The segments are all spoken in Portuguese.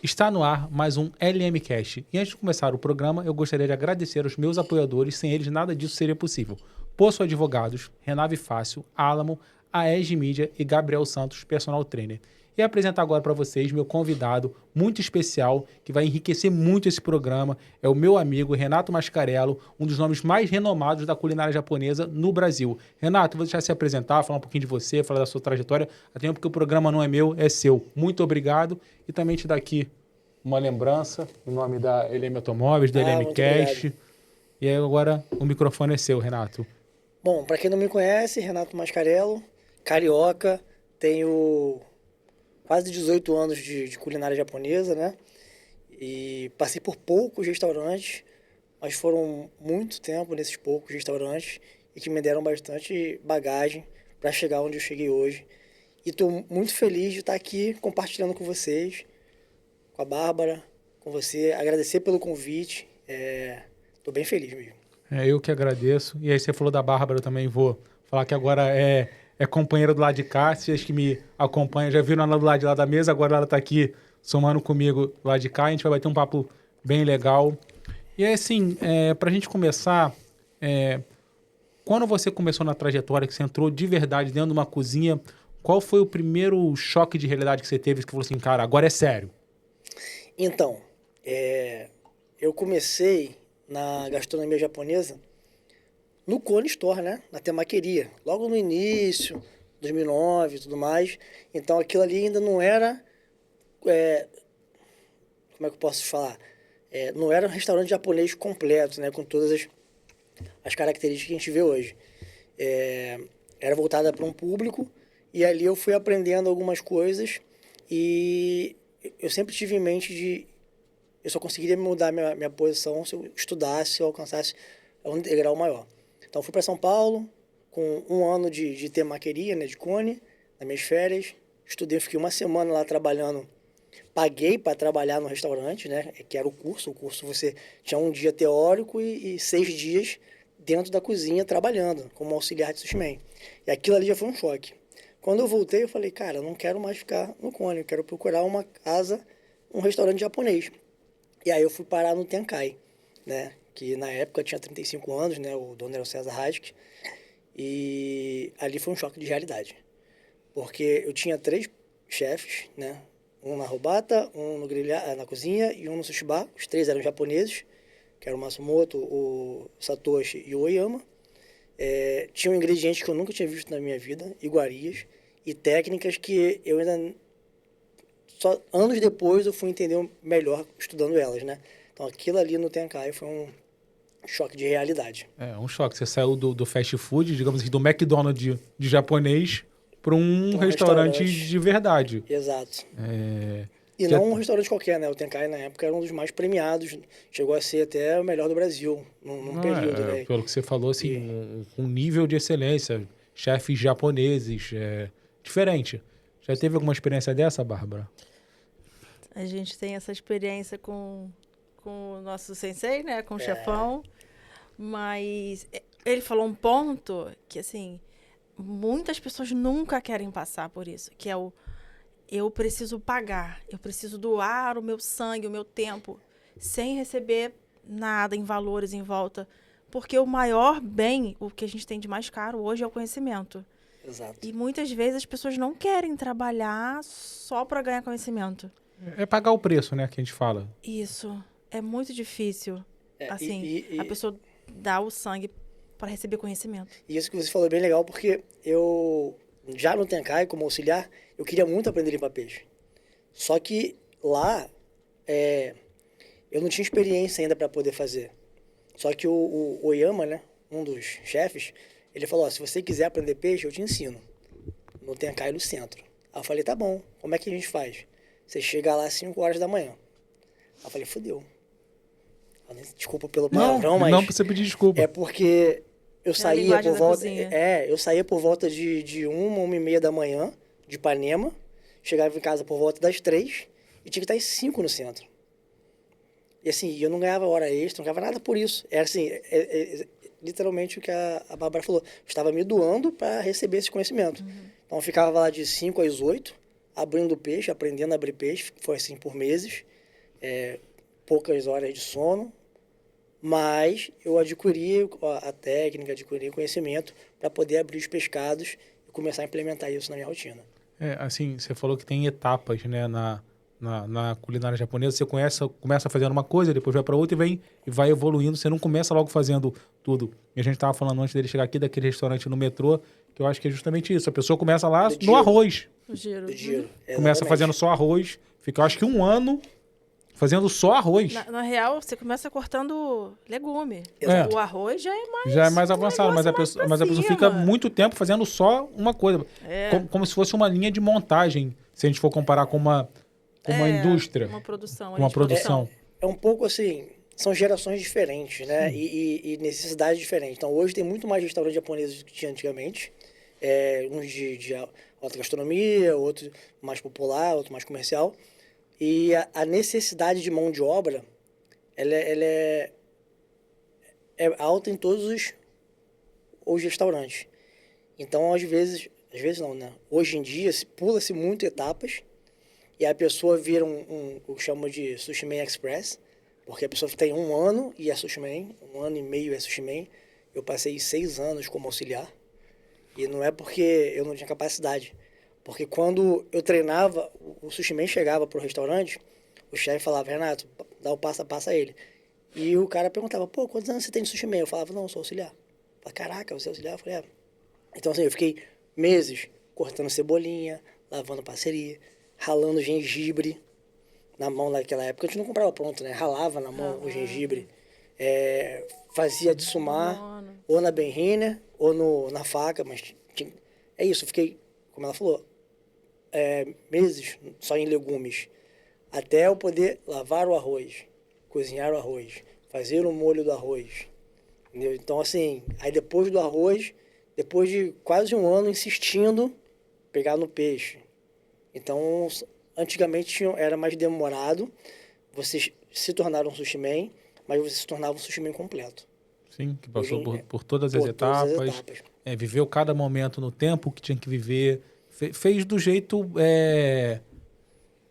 Está no ar mais um LMcast. E antes de começar o programa, eu gostaria de agradecer aos meus apoiadores, sem eles nada disso seria possível. Poço Advogados, Renave Fácil, Alamo, Aege Mídia e Gabriel Santos, personal trainer. E apresentar agora para vocês meu convidado muito especial, que vai enriquecer muito esse programa, é o meu amigo Renato Mascarello, um dos nomes mais renomados da culinária japonesa no Brasil. Renato, vou deixar se apresentar, falar um pouquinho de você, falar da sua trajetória, até mesmo porque o programa não é meu, é seu. Muito obrigado e também te dar aqui uma lembrança em nome da LM Automóveis, da LM Muito obrigado. Cash. E aí agora o microfone é seu, Renato. Bom, para quem não me conhece, Renato Mascarello, carioca, tenho quase 18 anos de culinária japonesa, né? E passei por poucos restaurantes, mas foram muito tempo nesses poucos restaurantes e que me deram bastante bagagem para chegar onde eu cheguei hoje. E estou muito feliz de estar aqui compartilhando com vocês, com a Bárbara, com você, agradecer pelo convite. Estou bem feliz mesmo. É eu que agradeço. E aí você falou da Bárbara, eu também vou falar que agora é companheira do lado de cá. Vocês que me acompanham já viram ela do lado de lá da mesa, agora ela está aqui somando comigo do lado de cá. A gente vai bater um papo bem legal. E aí, assim, para a gente começar, quando você começou na trajetória, que você entrou de verdade dentro de uma cozinha, qual foi o primeiro choque de realidade que você teve que falou assim, cara, agora é sério? Então, eu comecei na gastronomia japonesa no Kone Store, né? Na temaqueria. Logo no início, 2009 e tudo mais. Então aquilo ali ainda não era, como é que eu posso falar? Não era um restaurante japonês completo, né? Com todas as características que a gente vê hoje. Era voltada para um público e ali eu fui aprendendo algumas coisas e eu sempre tive em mente eu só conseguiria mudar minha posição se eu estudasse, se eu alcançasse um degrau maior. Então fui para São Paulo com um ano de temaqueria, né, de cone, nas minhas férias. Estudei, fiquei uma semana lá trabalhando. Paguei para trabalhar no restaurante, né, que era o curso. O curso você tinha um dia teórico e 6 dias dentro da cozinha trabalhando como auxiliar de sushi man. E aquilo ali já foi um choque. Quando eu voltei, eu falei, cara, eu não quero mais ficar no cone, eu quero procurar uma casa, um restaurante japonês. E aí eu fui parar no Tenkai, né? Que na época tinha 35 anos, né? O dono era o César Hask. E ali foi um choque de realidade. Porque eu tinha 3 chefes, né? Um na Robata, um no na cozinha e um no sushi bar. Os 3 eram japoneses, que era o Matsumoto, o Satoshi e o Oyama. Tinham ingredientes que eu nunca tinha visto na minha vida, iguarias, e técnicas que eu ainda só anos depois eu fui entender melhor estudando elas, né? Então aquilo ali no Tenkai foi um choque de realidade. É um choque. Você saiu do fast food, digamos assim, do McDonald's de japonês para um Para um restaurante restaurante, de verdade. exato. É, E que não um restaurante qualquer, né? O Tenkai na época era um dos mais premiados, chegou a ser até o melhor do Brasil num não, período, né? pelo que você falou, assim, E um nível de excelência, chefes japoneses, diferente. Já teve alguma experiência dessa, Bárbara? A gente tem essa experiência com o nosso sensei, né? Com o chefão. Mas ele falou um ponto que, assim, muitas pessoas nunca querem passar por isso, que é eu preciso pagar, eu preciso doar o meu sangue, o meu tempo, sem receber nada em valores em volta. Porque o maior bem, o que a gente tem de mais caro hoje é o conhecimento. exato. E muitas vezes as pessoas não querem trabalhar só para ganhar conhecimento. É pagar o preço, né, que a gente fala. Isso. É muito difícil. É, Assim, a pessoa dá o sangue para receber conhecimento. e isso que você falou é bem legal, porque eu, já no Tenkai, como auxiliar, eu queria muito aprender a limpar peixe. Só que lá, eu não tinha experiência ainda para poder fazer. Só que o Oyama, né, um dos chefes, ele falou, ó, se você quiser aprender peixe, eu te ensino. No Tenkai no centro. Aí eu falei, tá bom, como é que a gente faz? Você chega lá às 5 horas da manhã. Aí eu falei, fudeu. Desculpa pelo palavrão, Não mas precisa pedir desculpa. é porque eu É a saía linguagem por da volta. cozinha. Eu saía por volta de 1h, 1h30 da manhã, de Ipanema. Chegava em casa por volta das 3 e tinha que estar às 5 no centro. E assim, eu não ganhava hora extra, não ganhava nada por isso. Era assim, literalmente o que a Bárbara falou. Eu estava me doando para receber esse conhecimento. Então eu ficava lá de 5 às 8, abrindo peixe, aprendendo a abrir peixe. Foi assim por meses. poucas horas de sono, mas eu adquiri a técnica, adquiri conhecimento para poder abrir os pescados e começar a implementar isso na minha rotina. Assim, você falou que tem etapas, né, na culinária japonesa. Você começa fazendo uma coisa, depois vai para outra e vai evoluindo. Você não começa logo fazendo tudo. E a gente estava falando antes dele chegar aqui daquele restaurante no metrô, que eu acho que é justamente isso. A pessoa começa lá no arroz. O giro. Do giro. Começa fazendo só arroz. Fica, eu acho que 1 ano fazendo só arroz. Na real, você começa cortando legume. Exato. O arroz já é mais avançado, mas a pessoa fica muito tempo fazendo só uma coisa. Como se fosse uma linha de montagem, se a gente for comparar com uma indústria. Uma produção. Uma produção. É um pouco assim, são gerações diferentes, né? E necessidades diferentes. Então, hoje tem muito mais restaurante japonês do que tinha antigamente. Uns de alta gastronomia, outro mais popular, outro mais comercial. E a necessidade de mão de obra, ela é alta em todos os restaurantes. Então, às vezes não, né? Hoje em dia, pula-se muito etapas e a pessoa vira o que eu chamo de Sushi Man Express, porque a pessoa tem 1 ano e é Sushi Man, 1 ano e meio é Sushi Man. Eu passei 6 anos como auxiliar e não é porque eu não tinha capacidade. Porque quando eu treinava, o Sushi Man chegava pro restaurante, o chefe falava, Renato, dá o passo a passo a ele. E o cara perguntava, pô, quantos anos você tem de Sushi Man? Eu falava, não, eu sou auxiliar. Eu falava, caraca, você é auxiliar? Eu falei, Então, assim, eu fiquei meses cortando cebolinha, lavando parceria, ralando gengibre na mão naquela época. A gente não comprava pronto, né? Ralava na mão o gengibre. Fazia de sumar, ou na benrina, ou na faca, mas é isso, eu fiquei, como ela falou, meses só em legumes, até eu poder lavar o arroz, cozinhar o arroz, fazer o molho do arroz, entendeu? Então, assim, aí depois do arroz, depois de quase 1 ano insistindo, pegar no peixe. Então, antigamente era mais demorado, vocês se tornaram um sushi man, mas você se tornava um sushi man completo. Sim, que passou por todas as etapas. Viveu cada momento no tempo que tinha que viver, fez do jeito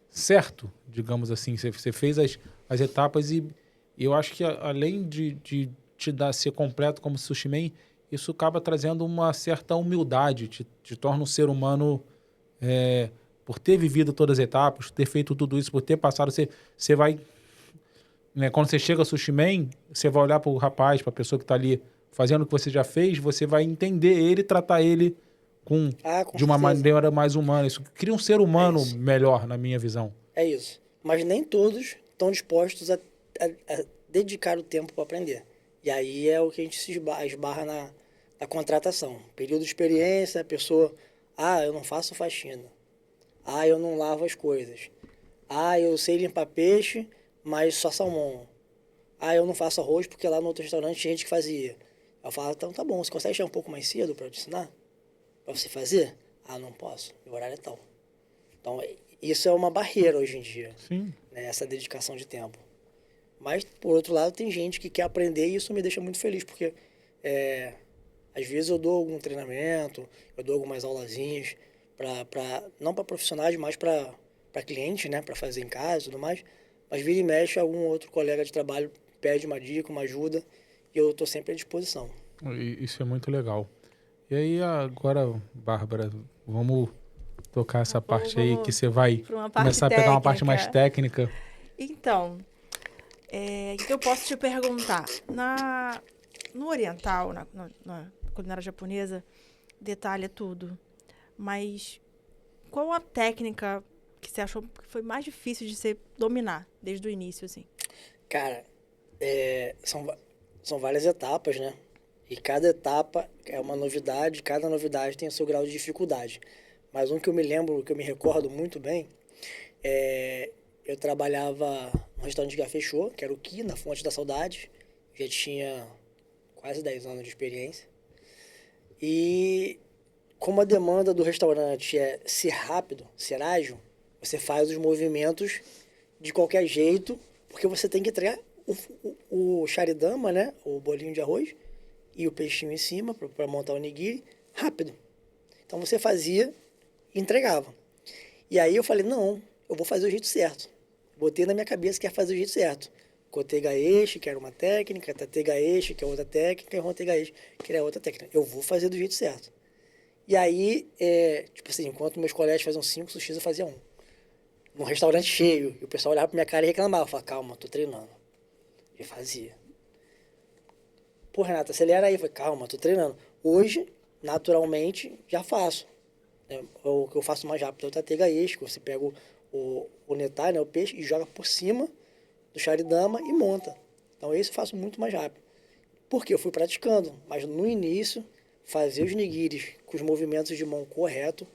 certo, digamos assim. Você fez as etapas e eu acho que além de te dar ser completo como sushi man, isso acaba trazendo uma certa humildade, te torna um ser humano por ter vivido todas as etapas, ter feito tudo isso, por ter passado, você vai... Né, quando você chega ao sushi man, você vai olhar para o rapaz, para a pessoa que está ali fazendo o que você já fez, você vai entender ele e tratar ele de uma maneira mais humana. Isso cria um ser humano melhor, na minha visão. É isso. Mas nem todos estão dispostos a dedicar o tempo para aprender. E aí é o que a gente se esbarra na contratação. Período de experiência, a pessoa... eu não faço faxina. Eu não lavo as coisas. Eu sei limpar peixe, mas só salmão. Eu não faço arroz porque lá no outro restaurante tinha gente que fazia. Eu falo, então tá bom, você consegue chegar um pouco mais cedo para eu te ensinar? Para você fazer? Não posso, meu horário é tal. Então, isso é uma barreira hoje em dia. Sim. Né, essa dedicação de tempo. Mas, por outro lado, tem gente que quer aprender e isso me deixa muito feliz, porque às vezes eu dou algum treinamento, eu dou algumas aulazinhas, não para profissionais, mas para clientes, né, para fazer em casa e tudo mais. Mas vira e mexe, algum outro colega de trabalho pede uma dica, uma ajuda, e eu estou sempre à disposição. Isso é muito legal. E aí, agora, Bárbara, vamos tocar essa parte aí, que você vai começar a pegar uma parte mais técnica. Então, o que eu posso te perguntar? No oriental, na culinária japonesa, detalha tudo. Mas qual a técnica que você achou que foi mais difícil de você dominar desde o início, assim? Cara, são várias etapas, né? E cada etapa é uma novidade, cada novidade tem o seu grau de dificuldade. Mas um que eu me lembro, que eu me recordo muito bem, eu trabalhava no restaurante que já fechou, que era o Ki, na Fonte da Saudade. Já tinha quase 10 anos de experiência. E como a demanda do restaurante é ser rápido, ser ágil, você faz os movimentos de qualquer jeito, porque você tem que entregar o sharidama, né? O bolinho de arroz e o peixinho em cima para montar o nigiri rápido. Então você fazia e entregava. E aí eu falei, não, eu vou fazer o jeito certo. botei na minha cabeça que ia fazer do jeito certo. Kotega Eixi, que era uma técnica, Tatega Eixi, que é outra técnica, e Rotega Eixi, que era outra técnica. Eu vou fazer do jeito certo. E aí, tipo assim, enquanto meus colegas faziam 5 sushis, eu fazia 1. Num restaurante cheio, e o pessoal olhava pra minha cara e reclamava. Eu falava, calma, tô treinando. E fazia. Pô, Renata, acelera aí. Eu falei, calma, tô treinando. Hoje, naturalmente, já faço. O que eu faço mais rápido é o Tatega Eixi, que você pega o netai, né, o peixe, e joga por cima do charidama e monta. Então, esse eu faço muito mais rápido. Porque eu fui praticando, mas no início, fazer os nigiris com os movimentos de mão correto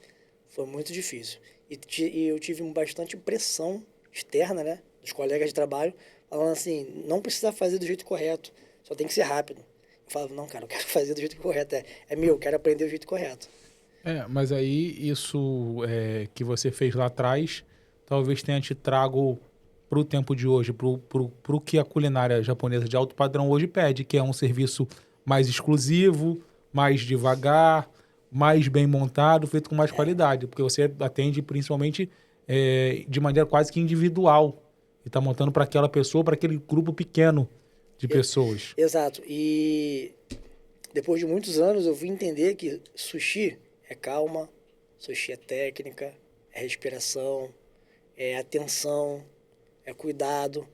foi muito difícil. E eu tive bastante pressão externa, né, dos colegas de trabalho, falando assim, não precisa fazer do jeito correto, só tem que ser rápido. Eu falava, não, cara, eu quero fazer do jeito correto, é meu, eu quero aprender do jeito correto. Mas aí isso que você fez lá atrás, talvez tenha te trago para o tempo de hoje, pro que a culinária japonesa de alto padrão hoje pede, que é um serviço mais exclusivo, mais devagar, mais bem montado, feito com mais qualidade, porque você atende principalmente de maneira quase que individual e está montando para aquela pessoa, para aquele grupo pequeno de pessoas. Exato. E depois de muitos anos eu vim entender que sushi é calma, sushi é técnica, é respiração, é atenção, é cuidado.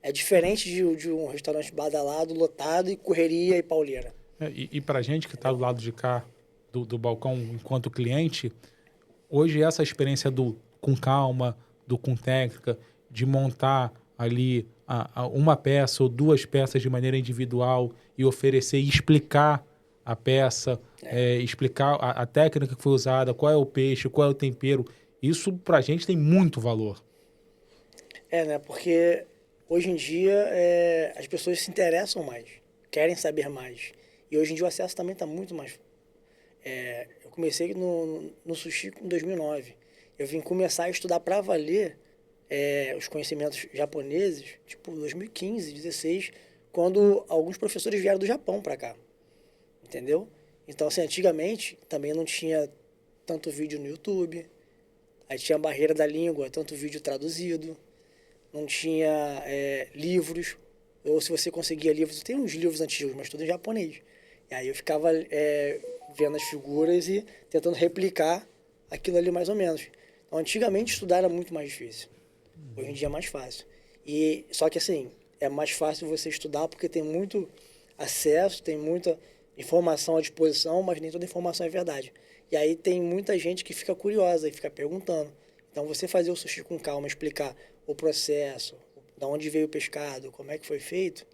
É diferente de um restaurante badalado, lotado e correria e pauleira. E para gente que está do lado de cá do balcão enquanto cliente, hoje essa experiência do com calma, do com técnica, de montar ali uma peça ou 2 peças de maneira individual e oferecer e explicar a peça, explicar a técnica que foi usada, qual é o peixe, qual é o tempero, isso pra gente tem muito valor. Né? Porque hoje em dia as pessoas se interessam mais, querem saber mais. E hoje em dia o acesso também está muito mais... eu comecei no sushi em 2009. Eu vim começar a estudar para valer os conhecimentos japoneses, tipo 2015, 2016, quando alguns professores vieram do Japão para cá. Entendeu? Então, assim, antigamente também não tinha tanto vídeo no YouTube, aí tinha a barreira da língua, tanto vídeo traduzido, não tinha livros, ou se você conseguia livros, tem uns livros antigos, mas tudo em japonês. E aí eu ficava vendo as figuras e tentando replicar aquilo ali mais ou menos. Então, antigamente estudar era muito mais difícil. Hoje em dia é mais fácil. Só que assim, é mais fácil você estudar porque tem muito acesso, tem muita informação à disposição, mas nem toda informação é verdade. E aí tem muita gente que fica curiosa e fica perguntando. Então você fazer o sushi com calma, explicar o processo, de onde veio o pescado, como é que foi feito,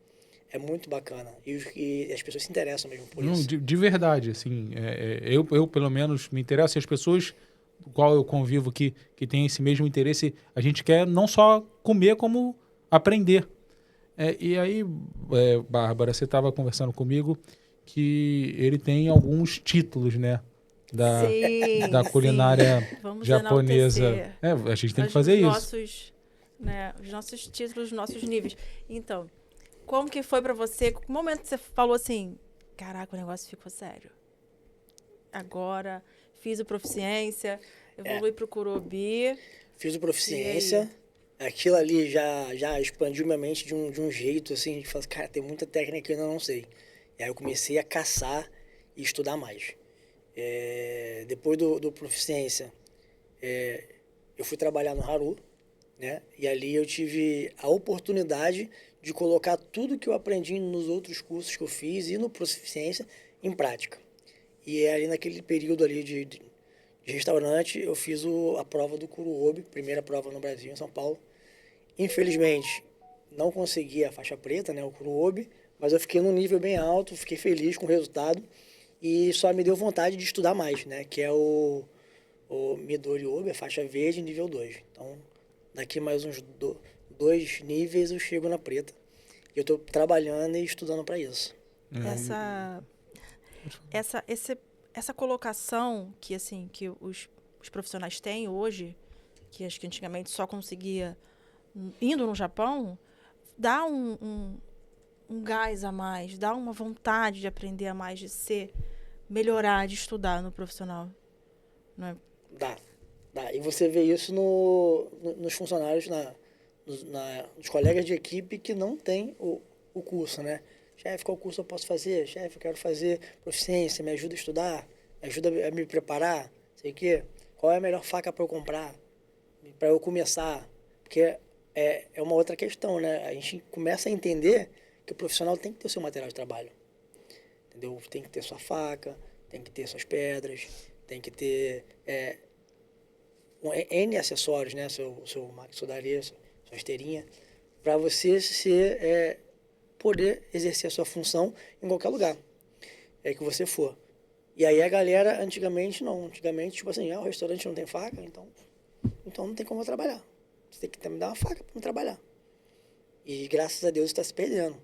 é muito bacana. E as pessoas se interessam mesmo por isso. De verdade, assim, eu pelo menos me interesso e as pessoas com qual eu convivo que tem esse mesmo interesse, a gente quer não só comer como aprender. E aí, Bárbara, você estava conversando comigo que ele tem alguns títulos, né? Da culinária japonesa. A gente tem que fazer isso. Os nossos títulos, os nossos níveis. Então, como que foi pra você? Que momento você falou assim, caraca, o negócio ficou sério. Agora, fiz o proficiência, evolui pro Kurobi. Fiz o proficiência. Aquilo ali já expandiu minha mente de um jeito, assim, de falar, cara, tem muita técnica que eu ainda não sei. E aí eu comecei a caçar e estudar mais. Depois do proficiência, eu fui trabalhar no Haru, né? E ali eu tive a oportunidade de colocar tudo que eu aprendi nos outros cursos que eu fiz e no proficiência em prática. E ali naquele período ali de restaurante, eu fiz a prova do Kuruobi, primeira prova no Brasil, em São Paulo. Infelizmente, não consegui a faixa preta, né, o Kuruobi, mas eu fiquei num nível bem alto, fiquei feliz com o resultado e só me deu vontade de estudar mais, né, que é o Midori Obi, a faixa verde, nível 2. Então, daqui mais uns 2 níveis eu chego na preta. E eu estou trabalhando e estudando para isso. Essa colocação que, assim, que os profissionais têm hoje, que acho que antigamente só conseguia indo no Japão, dá um gás a mais, dá uma vontade de aprender a mais, de melhorar, de estudar no profissional. Não é? Dá. E você vê isso nos funcionários nos colegas de equipe que não tem o curso, né? Chefe, qual curso eu posso fazer? Chefe, eu quero fazer proficiência, me ajuda a estudar, me ajuda a me preparar, sei o quê. Qual é a melhor faca para eu comprar, para eu começar? Porque é uma outra questão, né? A gente começa a entender que o profissional tem que ter o seu material de trabalho, entendeu? Tem que ter sua faca, tem que ter suas pedras, tem que ter N acessórios, né? Seu máquina de areia, sua esteirinha, para você poder exercer a sua função em qualquer lugar que você for. E aí a galera, antigamente, tipo assim, o restaurante não tem faca, então não tem como eu trabalhar. Você tem que me dar uma faca para eu trabalhar. E graças a Deus está se perdendo.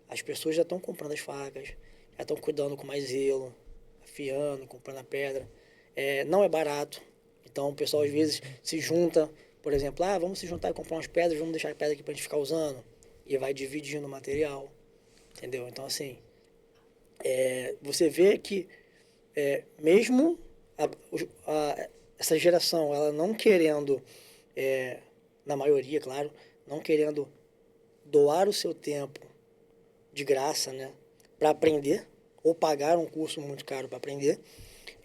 As pessoas já estão comprando as facas, já estão cuidando com mais zelo, afiando, comprando a pedra. Não é barato, então o pessoal às vezes se junta, por exemplo, vamos se juntar e comprar umas pedras, vamos deixar a pedra aqui para a gente ficar usando, e vai dividindo o material, entendeu? Então, assim, você vê que mesmo essa geração, ela não querendo, na maioria, claro, não querendo doar o seu tempo de graça, né, para aprender, ou pagar um curso muito caro para aprender,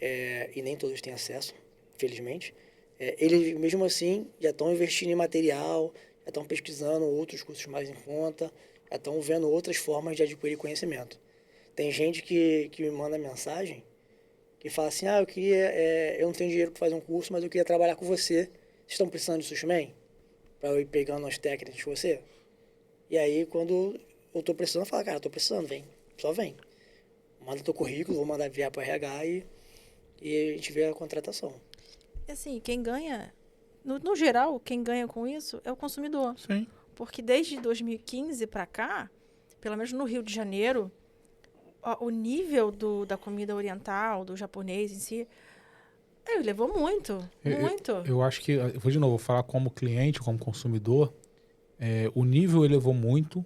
e nem todos têm acesso, infelizmente, eles mesmo assim já estão investindo em material, já estão pesquisando outros cursos mais em conta, já estão vendo outras formas de adquirir conhecimento. Tem gente que me manda mensagem que fala assim, eu não tenho dinheiro para fazer um curso, mas eu queria trabalhar com você. Vocês estão precisando de sushi man? Para eu ir pegando as técnicas com você? E aí, quando eu estou precisando, eu falo, cara, estou precisando, vem, só vem. Manda teu currículo, vou mandar enviar para o RH e a gente vê a contratação. Assim, quem ganha, no geral, quem ganha com isso é o consumidor. Sim. Porque desde 2015 para cá, pelo menos no Rio de Janeiro, o nível da comida oriental, do japonês em si, elevou muito. Eu acho que, vou falar como cliente, como consumidor, o nível elevou muito,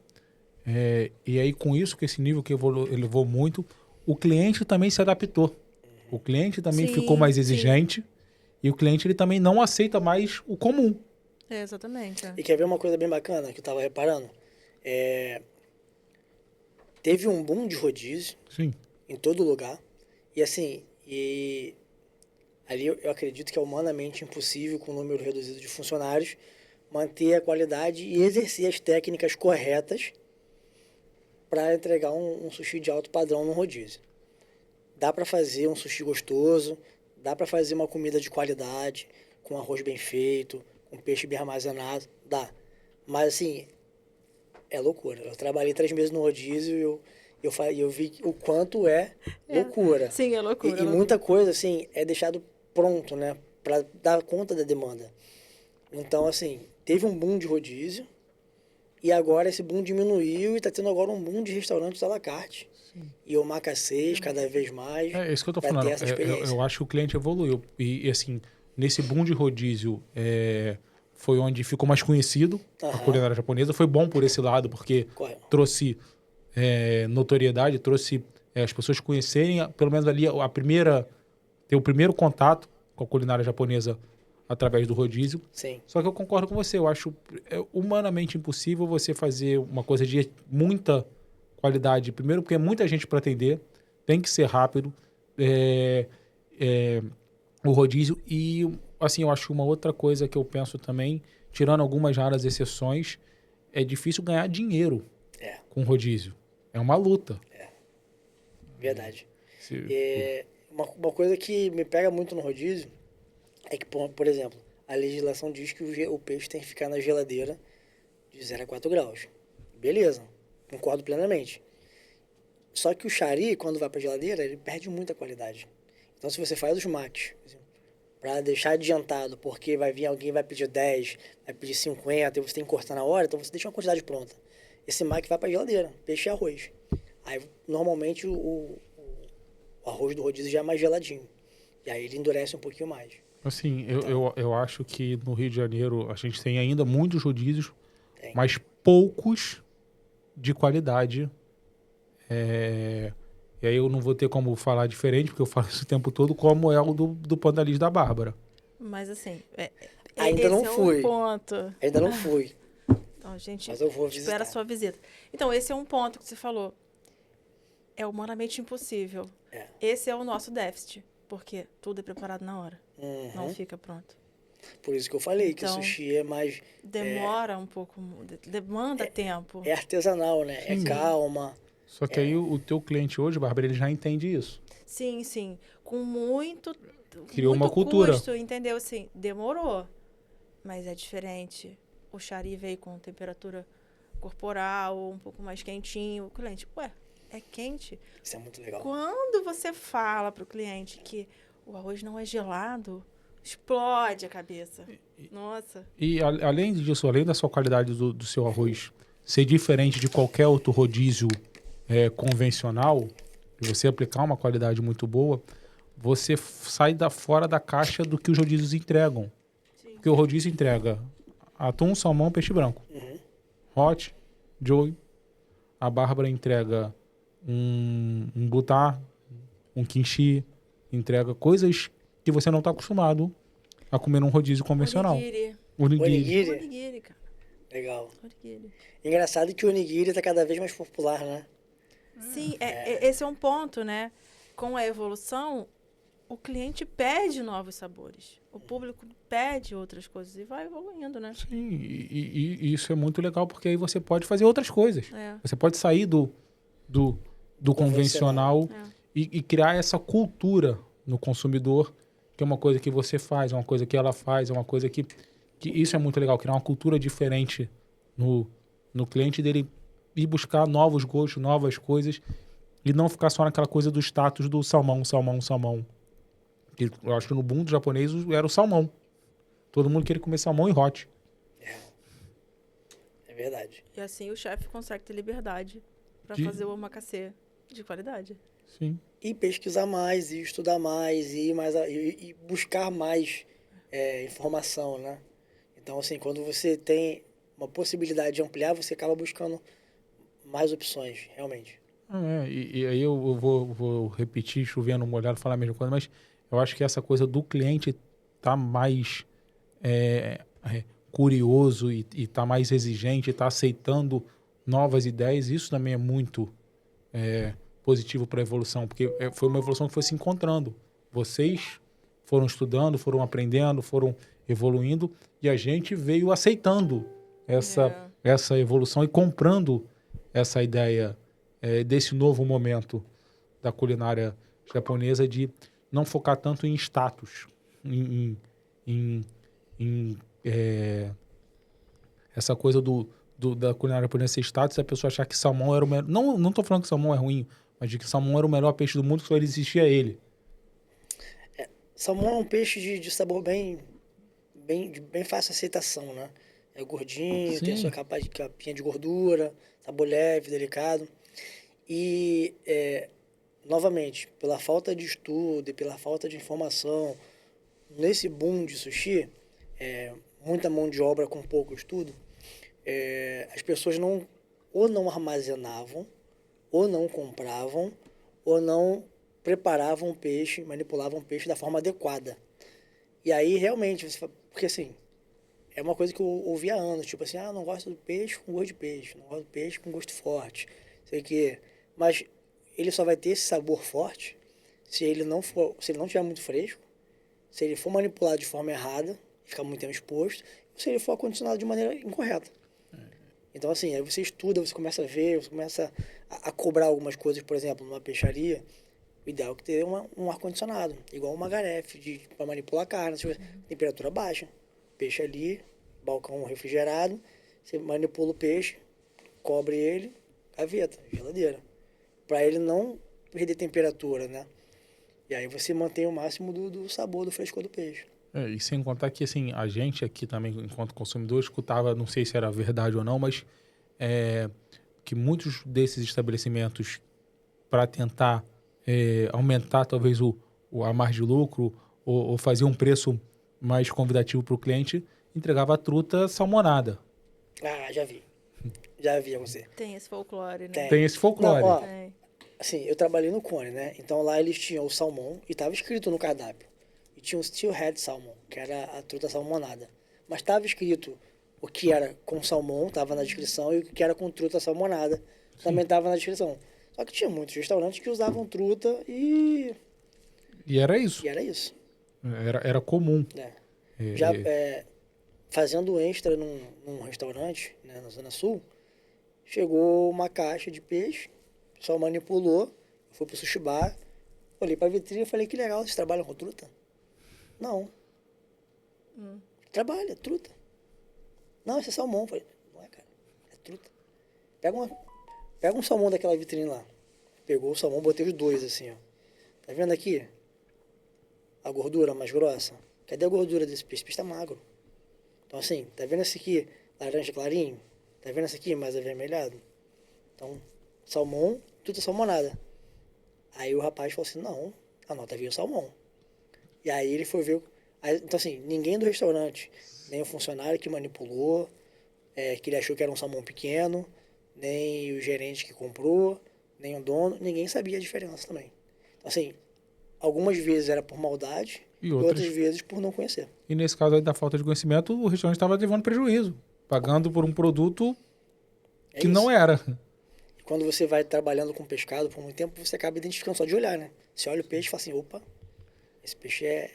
e aí com isso, com esse nível que elevou muito, o cliente também se adaptou. O cliente também ficou mais exigente, e o cliente ele também não aceita mais o comum. Exatamente. E quer ver uma coisa bem bacana que eu estava reparando? Teve um boom de rodízio. Sim. Em todo lugar. E assim, ali eu acredito que é humanamente impossível, com um número reduzido de funcionários, manter a qualidade e exercer as técnicas corretas para entregar um sushi de alto padrão no rodízio. Dá para fazer um sushi gostoso, dá para fazer uma comida de qualidade, com arroz bem feito, com peixe bem armazenado, dá. Mas assim, é loucura. Eu trabalhei 3 meses no rodízio e eu vi o quanto é loucura. Sim, é loucura. E muita coisa, assim, é deixado pronto, né? Para dar conta da demanda. Então, assim, teve um boom de rodízio e agora esse boom diminuiu e tá tendo agora um boom de restaurantes à la carte. Sim. E o omakase cada vez mais. É isso que eu tô falando. Eu acho que o cliente evoluiu. E assim, nesse boom de rodízio, foi onde ficou mais conhecido a culinária japonesa. Foi bom por esse lado, porque trouxe notoriedade, trouxe as pessoas conhecerem, pelo menos ali, ter o primeiro contato com a culinária japonesa através do rodízio. Sim. Só que eu concordo com você. Eu acho humanamente impossível você fazer uma coisa de muita qualidade. Primeiro, porque é muita gente para atender. Tem que ser rápido. O rodízio. E, assim, eu acho uma outra coisa que eu penso também, tirando algumas raras exceções, é difícil ganhar dinheiro com rodízio. É uma luta. Verdade. Uma coisa que me pega muito no rodízio é que, por exemplo, a legislação diz que o peixe tem que ficar na geladeira de 0 a 4 graus. Beleza, concordo plenamente. Só que o chari, quando vai para a geladeira, ele perde muita qualidade. Então, se você faz os mates para deixar adiantado, porque vai vir alguém vai pedir 10, vai pedir 50, e você tem que cortar na hora, então você deixa uma quantidade pronta. Esse mate vai para a geladeira, peixe e arroz. Aí, normalmente, o arroz do rodízio já é mais geladinho. E aí ele endurece um pouquinho mais. Assim, eu acho que no Rio de Janeiro a gente tem ainda muitos rodízios, mas poucos de qualidade. E aí eu não vou ter como falar diferente, porque eu falo isso o tempo todo, como é o do Pandalis da Bárbara. Mas assim, ainda não fui. Um ponto. Ainda não fui. Então, a gente Mas eu vou espera visitar. a sua visita. Então, esse é um ponto que você falou. É humanamente impossível. É. Esse é o nosso déficit, porque tudo é preparado na hora. Uhum. Não fica pronto. Por isso que eu falei que o Então, sushi é mais... Demora um pouco, demanda tempo. É artesanal, né? Sim. É calma. Só que aí o teu cliente hoje, Bárbara, ele já entende isso. Sim, sim. Com muito, Criou muito uma cultura. custo, entendeu? Assim, demorou. Mas é diferente. O chari veio com temperatura corporal, um pouco mais quentinho. O cliente, ué, é quente? Isso é muito legal. Quando você fala para o cliente que o arroz não é gelado, explode a cabeça. Nossa. E além disso, além da sua qualidade do seu arroz ser diferente de qualquer outro rodízio convencional, e você aplicar uma qualidade muito boa, você sai fora da caixa do que os rodízios entregam. Sim. Porque o rodízio entrega atum, salmão, peixe branco. Uhum. Hot, joey. A Bárbara entrega um butar, um kimchi, entrega coisas que você não está acostumado a comer num rodízio convencional. Onigiri. Onigiri. Onigiri, cara. Legal. Onigiri. Engraçado que o onigiri tá cada vez mais popular, né? Sim, esse é um ponto, né? Com a evolução, o cliente pede novos sabores. O público pede outras coisas e vai evoluindo, né? Sim, e isso é muito legal porque aí você pode fazer outras coisas. É. Você pode sair do convencional É. e criar essa cultura no consumidor, que é uma coisa que você faz, é uma coisa que ela faz, é uma coisa que isso é muito legal, criar uma cultura diferente no cliente, dele ir buscar novos gostos, novas coisas e não ficar só naquela coisa do status do salmão, salmão, salmão. Que eu acho que no boom do japonês era o salmão. Todo mundo queria comer salmão e hot. É verdade. E assim o chefe consegue ter liberdade para De- fazer o omakase de qualidade. Sim. E pesquisar mais, e estudar mais, e buscar mais informação, né? Então, assim, quando você tem uma possibilidade de ampliar, você acaba buscando mais opções, realmente. E aí eu vou repetir, chovendo molhado, falar a mesma coisa, mas eu acho que essa coisa do cliente tá mais curioso e tá mais exigente, tá aceitando novas ideias, isso também é muito positivo para a evolução, porque foi uma evolução que foi se encontrando. Vocês foram estudando, foram aprendendo, foram evoluindo, e a gente veio aceitando essa evolução e comprando essa ideia desse novo momento da culinária japonesa de não focar tanto em status, essa coisa da culinária japonesa ser status, a pessoa achar que salmão era o melhor. Não tô falando que salmão é ruim, mas de que salmão era o melhor peixe do mundo, que só existia ele. Salmão é um peixe de sabor bem fácil de aceitação, né? É gordinho, Sim. tem a sua capinha de gordura, sabor leve, delicado. E, novamente, pela falta de estudo e pela falta de informação, nesse boom de sushi, muita mão de obra com pouco estudo, as pessoas ou não armazenavam, ou não compravam, ou não preparavam o peixe, manipulavam o peixe da forma adequada. E aí, realmente, porque assim, é uma coisa que eu ouvi há anos, tipo assim, não gosto do peixe com gosto de peixe, não gosto do peixe com gosto forte, sei que, mas ele só vai ter esse sabor forte se ele não estiver muito fresco, se ele for manipulado de forma errada, ficar muito tempo exposto, ou se ele for acondicionado de maneira incorreta. Então, assim, aí você estuda, você começa a ver, você começa a cobrar algumas coisas, por exemplo, numa peixaria, o ideal é que ter um ar-condicionado, igual uma garefe, para manipular a carne, temperatura baixa. Peixe ali, balcão refrigerado, você manipula o peixe, cobre ele, gaveta, geladeira. Para ele não perder temperatura, né? E aí você mantém o máximo do sabor, do frescor do peixe. E sem contar que, assim, a gente aqui também, enquanto consumidor, escutava, não sei se era verdade ou não, mas que muitos desses estabelecimentos, para tentar aumentar talvez a margem de lucro ou fazer um preço mais convidativo para o cliente, entregava a truta salmonada. Já vi. Já vi você. Tem esse folclore, né? Tem esse folclore. Não, ó, Tem. assim, eu trabalhei no Cone, né? Então lá eles tinham o salmão e estava escrito no cardápio. E tinha o Steelhead Salmon, que era a truta salmonada. Mas estava escrito O que era com salmão estava na descrição e o que era com truta salmonada também estava na descrição. Só que tinha muitos restaurantes que usavam truta E era isso. e era isso. Era comum. Né? É, Já é, fazendo extra num restaurante, né, na Zona Sul, chegou uma caixa de peixe, o pessoal manipulou, fui pro sushi bar, olhei pra vitrine e falei, que legal, vocês trabalham com truta? Não. Trabalha, truta. Não, esse é salmão. Eu falei, não é, cara, é truta. Pega um salmão daquela vitrine lá. Pegou o salmão, botei os dois assim, ó. Tá vendo aqui? A gordura mais grossa. Cadê a gordura desse peixe? Esse peixe tá magro. Então assim, tá vendo esse aqui laranja clarinho? Tá vendo esse aqui mais avermelhado? Então, salmão, truta salmonada. Aí o rapaz falou assim, não, a nota veio salmão. E aí ele foi ver... Então assim, ninguém do restaurante, nem o funcionário que manipulou, que ele achou que era um salmão pequeno, nem o gerente que comprou, nem o dono, ninguém sabia a diferença também. Então assim, algumas vezes era por maldade e outras vezes por não conhecer. E nesse caso aí da falta de conhecimento, o restaurante estava levando prejuízo, pagando por um produto que não era. Quando você vai trabalhando com pescado por muito tempo, você acaba identificando só de olhar, né? Você olha o peixe e fala assim, opa, esse peixe é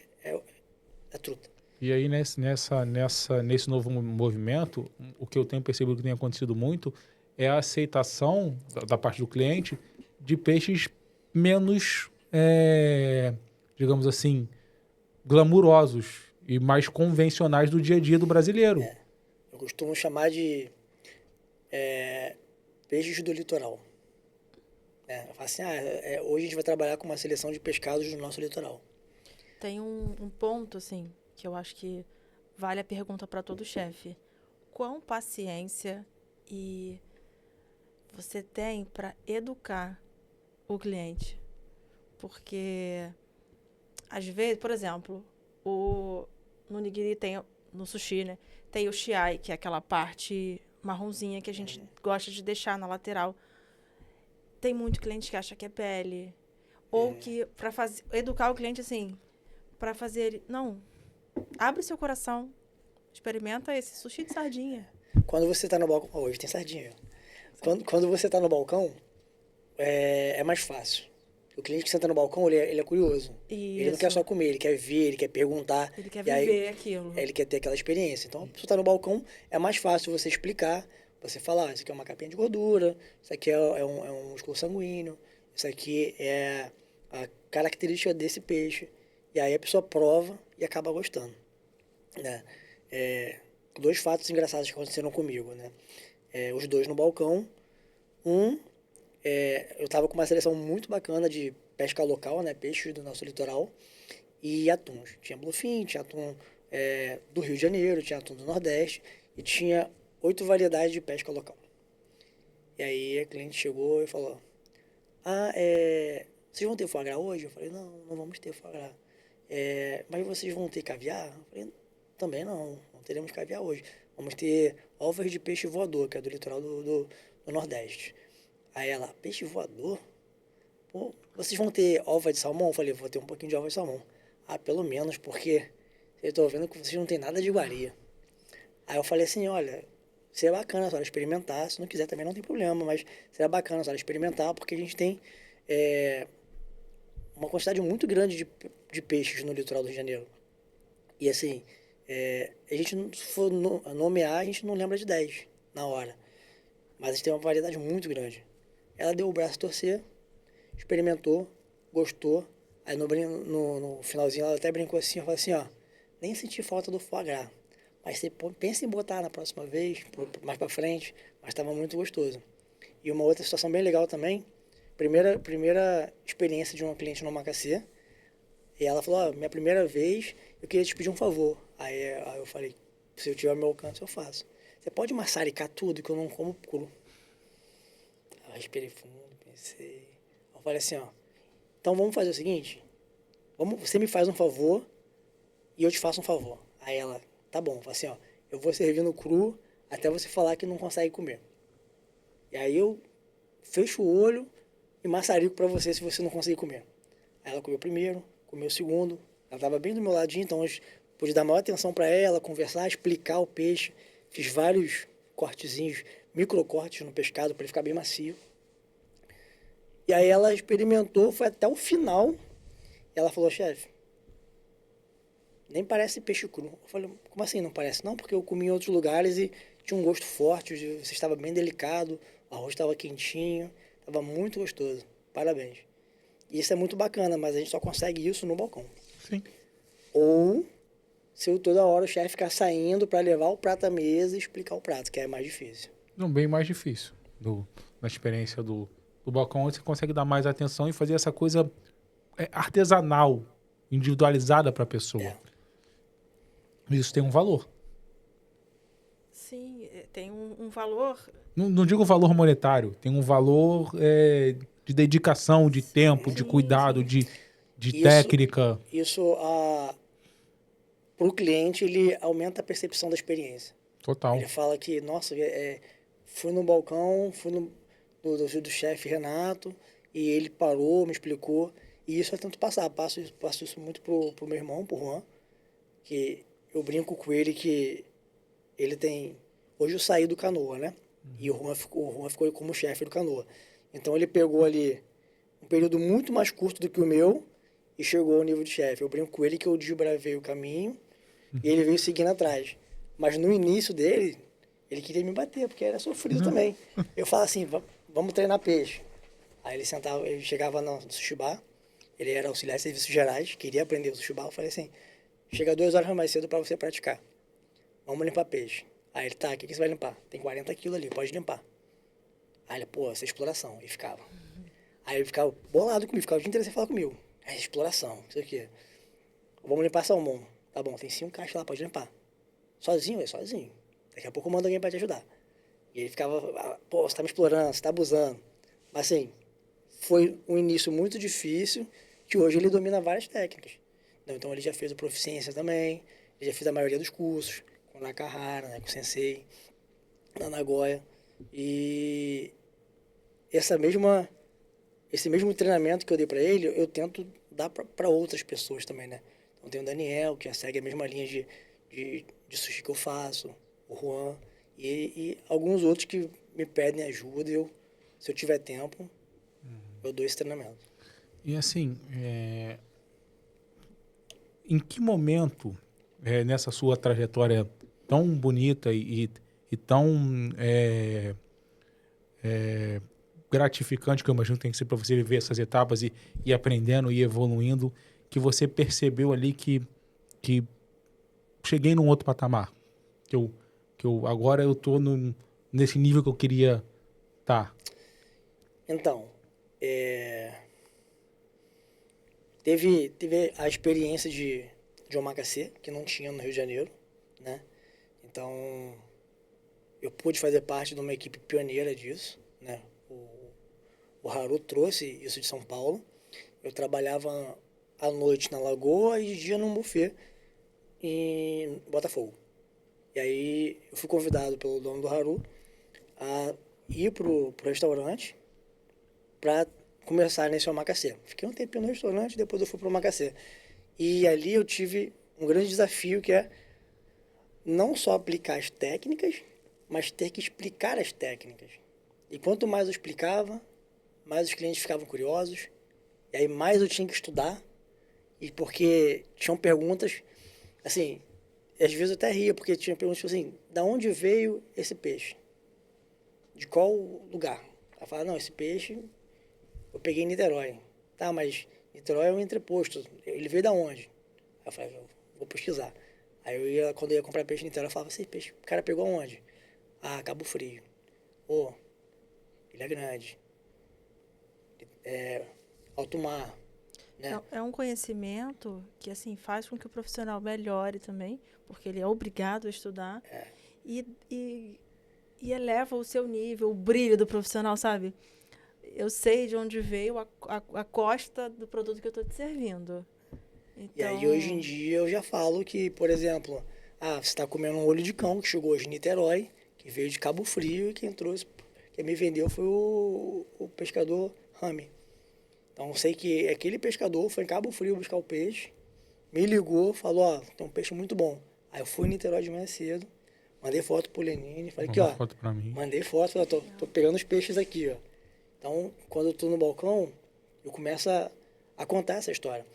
truta. E aí nesse novo movimento, o que eu tenho percebido que tem acontecido muito é a aceitação da parte do cliente de peixes menos, digamos assim, glamurosos e mais convencionais do dia a dia do brasileiro. Eu costumo chamar de peixes do litoral. Eu falo assim, hoje a gente vai trabalhar com uma seleção de pescados do nosso litoral. Tem um ponto, assim, que eu acho que vale a pergunta para todo chefe. Quão paciência e você tem para educar o cliente? Porque, às vezes, por exemplo, no nigiri no sushi, né? Tem o shiai, que é aquela parte marronzinha que a gente gosta de deixar na lateral. Tem muito cliente que acha que é pele. Ou que, para educar o cliente, assim, para fazer ele... Não, abre seu coração, experimenta esse sushi de sardinha. Quando você tá no balcão... Hoje tem sardinha. Quando você tá no balcão, é mais fácil. O cliente que senta no balcão, ele é curioso. Isso. Ele não quer só comer, ele quer ver, ele quer perguntar. Ele quer viver aquilo. Ele quer ter aquela experiência. Então, se você tá no balcão, é mais fácil você explicar, você falar, isso aqui é uma capinha de gordura, isso aqui é um músculo sanguíneo, isso aqui é a característica desse peixe. E aí a pessoa prova e acaba gostando. Né? Dois fatos engraçados que aconteceram comigo. Né? Os dois no balcão. Eu estava com uma seleção muito bacana de pesca local, né? Peixes do nosso litoral e atuns. Tinha bluefin, tinha atum do Rio de Janeiro, tinha atum do Nordeste e tinha 8 variedades de pesca local. E aí a cliente chegou e falou, vocês vão ter foie gras hoje? Eu falei, não vamos ter foie gras. Mas vocês vão ter caviar? Eu falei, também não teremos caviar hoje. Vamos ter ovas de peixe voador, que é do litoral do Nordeste. Aí ela, peixe voador? Pô, vocês vão ter ova de salmão? Eu falei, vou ter um pouquinho de ova de salmão. Pelo menos, porque eu tô vendo que vocês não tem nada de iguaria. Aí eu falei assim, olha, seria bacana a senhora experimentar, se não quiser também não tem problema, mas seria bacana a senhora experimentar, porque a gente tem uma quantidade muito grande de peixes no litoral do Rio de Janeiro. E assim, a gente, se for nomear, a gente não lembra de 10 na hora. Mas a gente tem uma variedade muito grande. Ela deu o braço a torcer, experimentou, gostou. Aí no finalzinho ela até brincou assim, falou assim, nem senti falta do foie gras. Mas você pensa em botar na próxima vez, mais pra frente, mas estava muito gostoso. E uma outra situação bem legal também, primeira experiência de uma cliente no Omakase, e ela falou, minha primeira vez, eu queria te pedir um favor. Aí eu falei, se eu tiver ao meu alcance, eu faço. Você pode maçaricar tudo, que eu não como cru. Eu respirei fundo, pensei. Eu falei assim, então vamos fazer o seguinte, você me faz um favor e eu te faço um favor. Aí ela, tá bom, eu falei assim, eu vou servindo cru até você falar que não consegue comer. E aí eu fecho o olho e maçarico pra você se você não conseguir comer. Aí ela comeu o primeiro, comeu o segundo, ela tava bem do meu ladinho, então eu pude dar maior atenção pra ela, conversar, explicar o peixe, fiz vários cortezinhos, microcortes no pescado para ele ficar bem macio. E aí ela experimentou, foi até o final, e ela falou, chefe, nem parece peixe cru. Eu falei, como assim não parece? Não, porque eu comi em outros lugares e tinha um gosto forte, você estava bem delicado, o arroz estava quentinho, estava muito gostoso. Parabéns. E isso é muito bacana, mas a gente só consegue isso no balcão. Sim. Ou se eu toda hora o chefe ficar saindo para levar o prato à mesa e explicar o prato, que é mais difícil. Não, bem mais difícil. Na experiência do balcão, você consegue dar mais atenção e fazer essa coisa artesanal, individualizada para a pessoa. É. Isso tem um valor. Sim, tem um valor. Não digo valor monetário, tem um valor de dedicação, de tempo, de Sim, cuidado, sim. de Isso- técnica. Isso, para o cliente, ele aumenta a percepção da experiência. Total. Ele fala que, nossa, fui no balcão, fui do chefe Renato, e ele parou, me explicou. E isso eu tento passar. Passo isso muito pro meu irmão, pro Juan, que eu brinco com ele que ele tem... Hoje eu saí do Canoa, né? E o Juan ficou como chefe do Canoa. Então ele pegou ali um período muito mais curto do que o meu e chegou ao nível de chefe. Eu brinco com ele que eu desbravei o caminho e ele veio seguindo atrás. Mas no início dele, ele queria me bater, porque era sofrido também. Eu falo assim, vamos treinar peixe. Aí ele sentava, ele chegava no sushi bar, ele era auxiliar de serviços gerais, queria aprender o sushi bar. Eu falei assim, chega 2 horas mais cedo para você praticar. Vamos limpar peixe. Aí ele, tá, o que você vai limpar? Tem 40 quilos ali, pode limpar. Aí ele, pô, essa é exploração. E ficava. Aí ele ficava bolado comigo, ficava o dia inteiro sem falar comigo. Aí, exploração, não sei o quê. Vamos limpar salmão. Tá bom, tem 5 caixas lá, pode limpar. Sozinho, sozinho. Daqui a pouco eu mando alguém pra te ajudar. E ele ficava, pô, você tá me explorando, você tá abusando. Mas assim, foi um início muito difícil, que hoje ele domina várias técnicas. Então ele já fez o Proficiência também, ele já fez a maioria dos cursos, com o Nakahara, né, com o Sensei, na Nagoya. E esse mesmo treinamento que eu dei para ele, eu tento dar para outras pessoas também, né? Então tem o Daniel, que segue a mesma linha de sushi que eu faço, o Juan, e alguns outros que me pedem ajuda, se eu tiver tempo, eu dou esse treinamento. E assim, em que momento, nessa sua trajetória tão bonita e tão gratificante, que eu imagino que tem que ser para você viver essas etapas e ir aprendendo e evoluindo, que você percebeu ali que cheguei num outro patamar, que eu agora eu tô nesse nível que eu queria estar. Então, teve a experiência de omakase, que não tinha no Rio de Janeiro, né? Então, eu pude fazer parte de uma equipe pioneira disso, né? O Haru trouxe isso de São Paulo. Eu trabalhava à noite na Lagoa e de dia num buffet em Botafogo. E aí eu fui convidado pelo dono do Haru a ir pro restaurante para começar nesse omakase. Fiquei um tempinho no restaurante, depois eu fui pro omakase. E ali eu tive um grande desafio, que é não só aplicar as técnicas, mas ter que explicar as técnicas. E quanto mais eu explicava, mais os clientes ficavam curiosos, e aí mais eu tinha que estudar, e porque tinham perguntas, assim, às vezes eu até ria, porque tinha perguntas tipo assim, da onde veio esse peixe? De qual lugar? Ela fala, não, esse peixe eu peguei em Niterói. Tá, mas Niterói é um entreposto, ele veio da onde? Aí eu falei, eu vou pesquisar. Aí quando eu ia comprar peixe em Niterói, eu falava, esse peixe, o cara pegou aonde? Ah, Cabo Frio. Ele é grande. Alto mar. Né? É um conhecimento que, assim, faz com que o profissional melhore também, porque ele é obrigado a estudar. E eleva o seu nível, o brilho do profissional, sabe? Eu sei de onde veio a costa do produto que eu estou te servindo. Então... E aí, hoje em dia, eu já falo que, por exemplo, você está comendo um olho de cão que chegou hoje em Niterói, que veio de Cabo Frio, e quem me vendeu foi o pescador Rami. Então, eu sei que aquele pescador foi em Cabo Frio buscar o peixe, me ligou, falou, tem um peixe muito bom. Aí eu fui em Niterói de manhã cedo, Mandei foto pro Lenine, falei aqui, Manda ó. foto pra mim. Mandei foto, falei, ó, tô pegando os peixes aqui, ó. Então, quando eu tô no balcão, eu começo a contar essa história.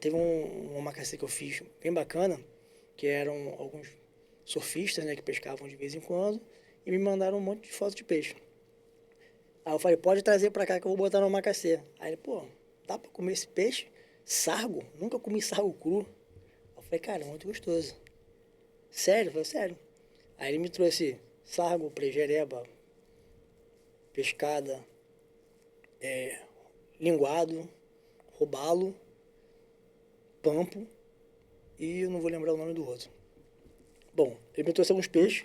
Teve uma macaxeira que eu fiz bem bacana, que eram alguns surfistas, né, que pescavam de vez em quando, e me mandaram um monte de fotos de peixe. Aí eu falei, pode trazer pra cá que eu vou botar no macaxeira. Aí ele, pô, dá pra comer esse peixe? Sargo? Nunca comi sargo cru. Eu falei, cara, é muito gostoso. Sério? Eu falei, sério. Aí ele me trouxe sargo, prejereba, pescada, linguado, robalo, pampo e eu não vou lembrar o nome do outro. Bom, ele me trouxe alguns peixes.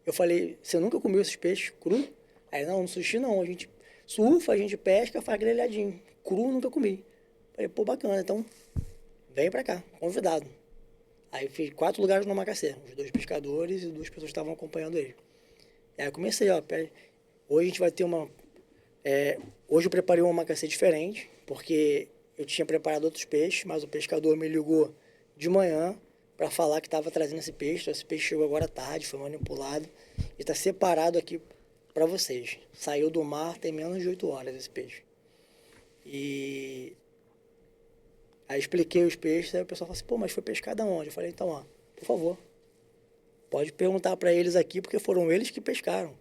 Eu falei, você nunca comeu esses peixes cru? Aí, não, no sushi não. A gente surfa, a gente pesca, faz grelhadinho. Cru nunca comi. Falei, pô, bacana, então vem pra cá, convidado. Aí fiz 4 lugares no macaxeira, os 2 pescadores e 2 pessoas que estavam acompanhando ele. Aí eu comecei, ó, hoje a gente vai ter hoje eu preparei uma macaxeira diferente, porque eu tinha preparado outros peixes, mas o pescador me ligou de manhã para falar que estava trazendo esse peixe. Então, esse peixe chegou agora à tarde, foi manipulado e está separado aqui para vocês. Saiu do mar, tem menos de 8 horas esse peixe. E aí expliquei os peixes, aí o pessoal falou assim, pô, mas foi pescado aonde? Eu falei, então, ó, por favor, pode perguntar para eles aqui, porque foram eles que pescaram.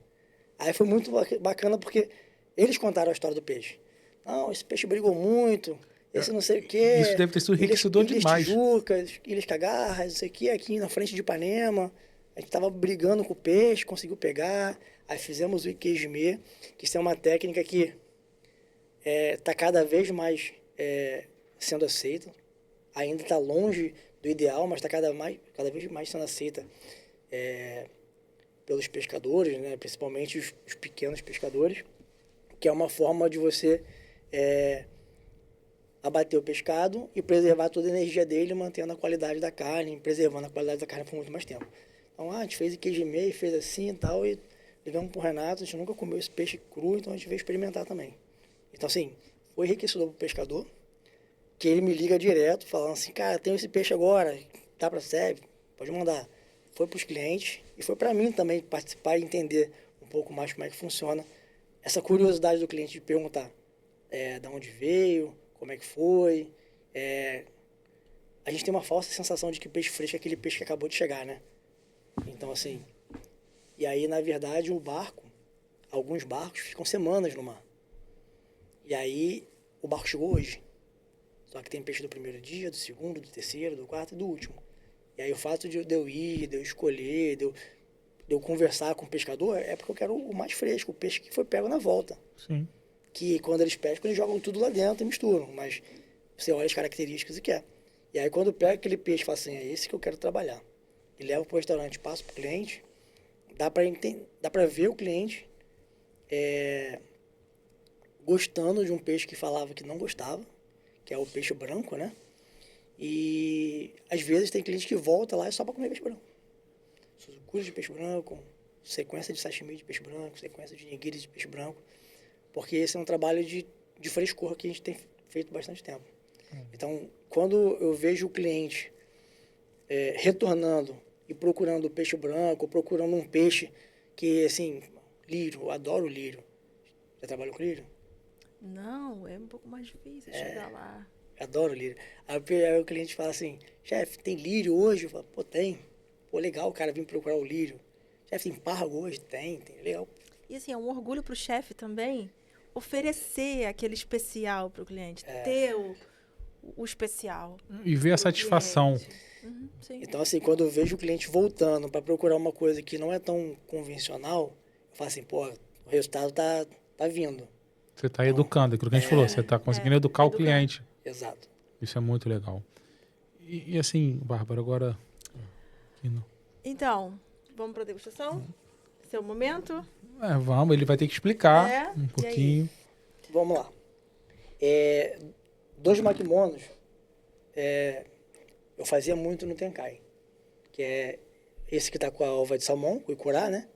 Aí foi muito bacana, porque eles contaram a história do peixe. Não, esse peixe brigou muito, esse não sei o quê. Isso deve ter sido enriquecedor demais. Tijucas, Ilhas Cagarras, não sei o quê, aqui na frente de Ipanema. A gente tava brigando com o peixe, conseguiu pegar. Aí fizemos o iquejime, que isso é uma técnica que está cada vez mais sendo aceita. Ainda está longe do ideal, mas está cada vez mais sendo aceita pelos pescadores, né? Principalmente os pequenos pescadores, que é uma forma de você abater o pescado e preservar toda a energia dele, mantendo a qualidade da carne, preservando a qualidade da carne por muito mais tempo. Então, a gente fez iquejime, fez assim e tal, e levamos pro Renato, a gente nunca comeu esse peixe cru, então a gente veio experimentar também. Então, assim, foi enriquecedor pro pescador, que ele me liga direto, falando assim, cara, tenho esse peixe agora, dá para serve, pode mandar. Foi para os clientes e foi para mim também participar e entender um pouco mais como é que funciona essa curiosidade do cliente de perguntar de onde veio, como é que foi. A gente tem uma falsa sensação de que peixe fresco é aquele peixe que acabou de chegar, né? Então, assim, e aí, na verdade, alguns barcos ficam semanas no mar. E aí, o barco chegou hoje. Só que tem peixe do primeiro dia, do segundo, do terceiro, do quarto e do último. E aí o fato de eu ir, de eu escolher, de eu conversar com o pescador, é porque eu quero o mais fresco, o peixe que foi pego na volta. Sim. Que quando eles pescam, eles jogam tudo lá dentro e misturam. Mas você olha as características e quer. E aí quando pega aquele peixe, fala assim, é esse que eu quero trabalhar. E leva para o restaurante, passa para o cliente, dá para ver o cliente gostando de um peixe que falava que não gostava, que é o peixe branco, né? E às vezes tem cliente que volta lá só para comer peixe branco. Sucuri de peixe branco, sequência de sashimi de peixe branco, sequência de nigiri de peixe branco, porque esse é um trabalho de frescor que a gente tem feito bastante tempo. Então, quando eu vejo o cliente retornando e procurando peixe branco, procurando um peixe que, assim, lírio, eu adoro lírio. Já trabalhou com lírio? Não, é um pouco mais difícil chegar lá. Adoro lírio. Aí o cliente fala assim, chefe, tem lírio hoje? Eu falo, pô, tem. Pô, legal o cara vir procurar o lírio. Chefe, tem pargo hoje? Tem, legal. E assim, é um orgulho pro chefe também oferecer aquele especial pro cliente, ter o especial. E ver a satisfação. Sim. Então, assim, quando eu vejo o cliente voltando para procurar uma coisa que não é tão convencional, eu falo assim, pô, o resultado tá vindo. Você está educando, aquilo que a gente falou, você está conseguindo educar o cliente. Exato. Isso é muito legal. E assim, Bárbara, agora... Então, vamos para a degustação? Seu momento? Vamos, ele vai ter que explicar um pouquinho. Vamos lá. 2 makimonos eu fazia muito no Tenkai, que é esse que está com a ova de salmão, o Ikurá, né?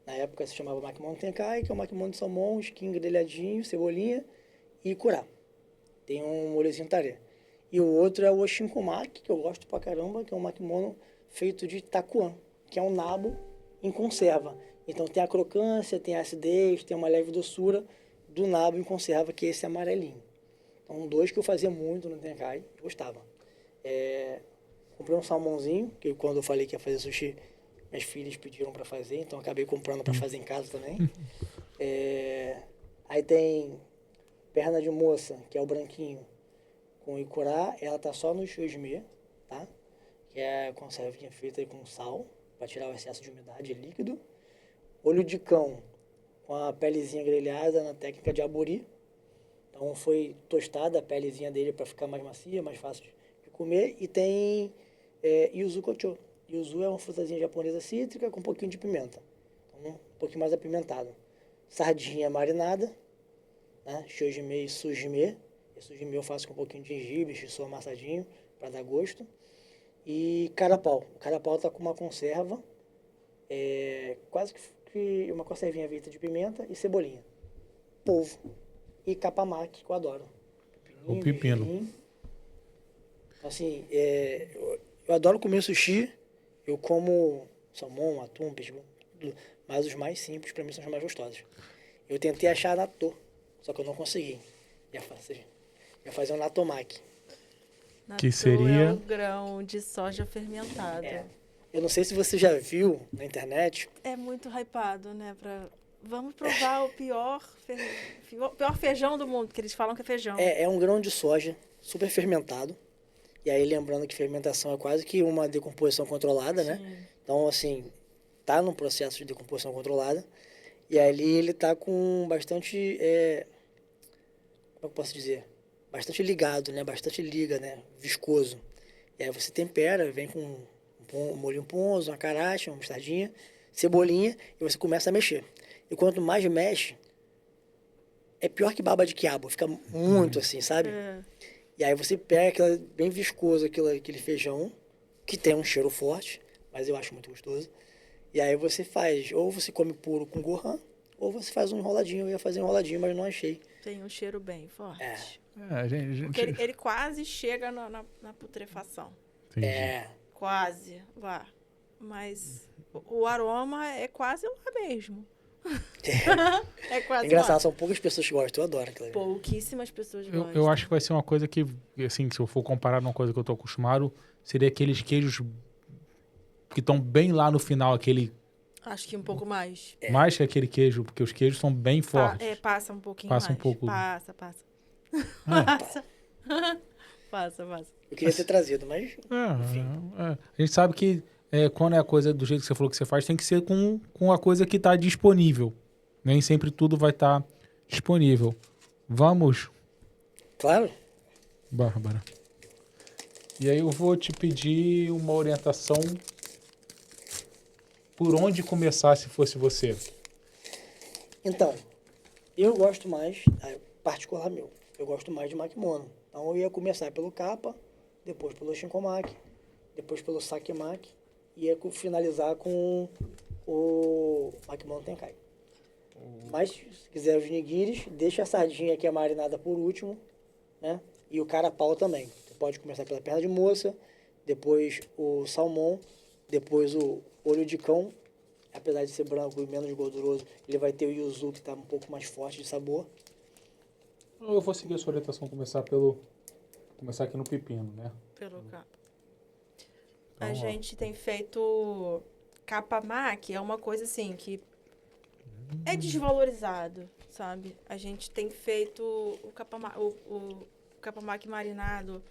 Na época se chamava makimono Tenkai, que é o makimono de salmão, skin grelhadinho, cebolinha e Ikurá. Tem um molhozinho tarê. E o outro é o Oshinkomaki, que eu gosto pra caramba, que é um makimono feito de takuan, que é um nabo em conserva. Então tem a crocância, tem a acidez, tem uma leve doçura do nabo em conserva, que é esse amarelinho. Então, 2 que eu fazia muito no Tenkai, gostava. Comprei um salmãozinho, que quando eu falei que ia fazer sushi, minhas filhas pediram para fazer, então acabei comprando para fazer em casa também. Aí tem perna de moça, que é o branquinho, com icurá, ela tá só no shoujime, tá? Que é a conservinha feita com sal, para tirar o excesso de umidade líquido. Olho de cão, com a pelezinha grelhada na técnica de aburi. Então foi tostada a pelezinha dele para ficar mais macia, mais fácil de comer. E tem yuzu kocho. Yuzu é uma frutazinha japonesa cítrica com um pouquinho de pimenta. Então, um pouquinho mais apimentado. Sardinha marinada, né? Shoujime e sujime. E sujime eu faço com um pouquinho de gengibre, shiso amassadinho, para dar gosto. E carapau. O carapau tá com uma conserva, quase que uma conservinha feita de pimenta e cebolinha. Polvo. E capamaki, que eu adoro. O pepino. Beijinho. Assim, eu adoro comer sushi. Eu como salmão, atum, peixe, tudo. Mas os mais simples, pra mim, são os mais gostosos. Eu tentei achar natô, só que eu não consegui. Ia fazer um natomaki. Que Natô seria? é o grão de soja fermentado. Eu não sei se você já viu na internet. É muito hypado, né? Vamos provar o pior feijão do mundo, que eles falam que é feijão. É um grão de soja super fermentado. E aí, lembrando que fermentação é quase que uma decomposição controlada, né? Então, assim, tá num processo de decomposição controlada. E ali ele tá com bastante, como eu posso dizer? Bastante ligado, né? Bastante liga, né? Viscoso. E aí você tempera, vem com um molho ponzo, uma caracha, uma mostardinha, cebolinha, e você começa a mexer. E quanto mais mexe, é pior que baba de quiabo, fica muito assim, sabe? E aí você pega aquela bem viscoso, aquele feijão, que tem um cheiro forte, mas eu acho muito gostoso. E aí você faz, ou você come puro com gohan, ou você faz um enroladinho. Eu ia fazer um enroladinho, mas não achei. Tem um cheiro bem forte. Gente... Porque ele quase chega na putrefação. Entendi. Quase lá. Mas o aroma é quase lá mesmo. É quase Engraçado, lá. são poucas pessoas que gostam, eu adoro aquilo ali. Pouquíssimas pessoas gostam. Eu acho que vai ser uma coisa que, assim, se eu for comparar uma coisa que eu tô acostumado, seria aqueles queijos que estão bem lá no final, aquele... Acho que um pouco mais. Mais que aquele queijo, porque os queijos são bem fortes. Passa um pouquinho Passa mais. um pouco. Passa. Passa. Eu queria ter trazido, mas... A gente sabe que quando é a coisa do jeito que você falou que você faz, tem que ser com a coisa que está disponível. Nem sempre tudo vai estar disponível. Vamos, Claro. Bárbara. E aí eu vou te pedir uma orientação por onde começar se fosse você. Então, eu gosto mais, particular meu, eu gosto mais de makimono. Então eu ia começar pelo kappa, depois pelo shinkomaki, depois pelo sakemaki, e ia finalizar com o makimono tenkai. Mas, se quiser os nigiris, deixa a sardinha que é marinada por último, né? E o carapau também. Você pode começar pela perna de moça, depois o salmão, depois o olho de cão. Apesar de ser branco e menos gorduroso, ele vai ter o yuzu, que está um pouco mais forte de sabor. Eu vou seguir a sua orientação, começar aqui no pepino, né? Pelo capa. Então, A gente tem feito kapamaki, é uma coisa assim que é desvalorizado, sabe? A gente tem feito o kapamaki marinado.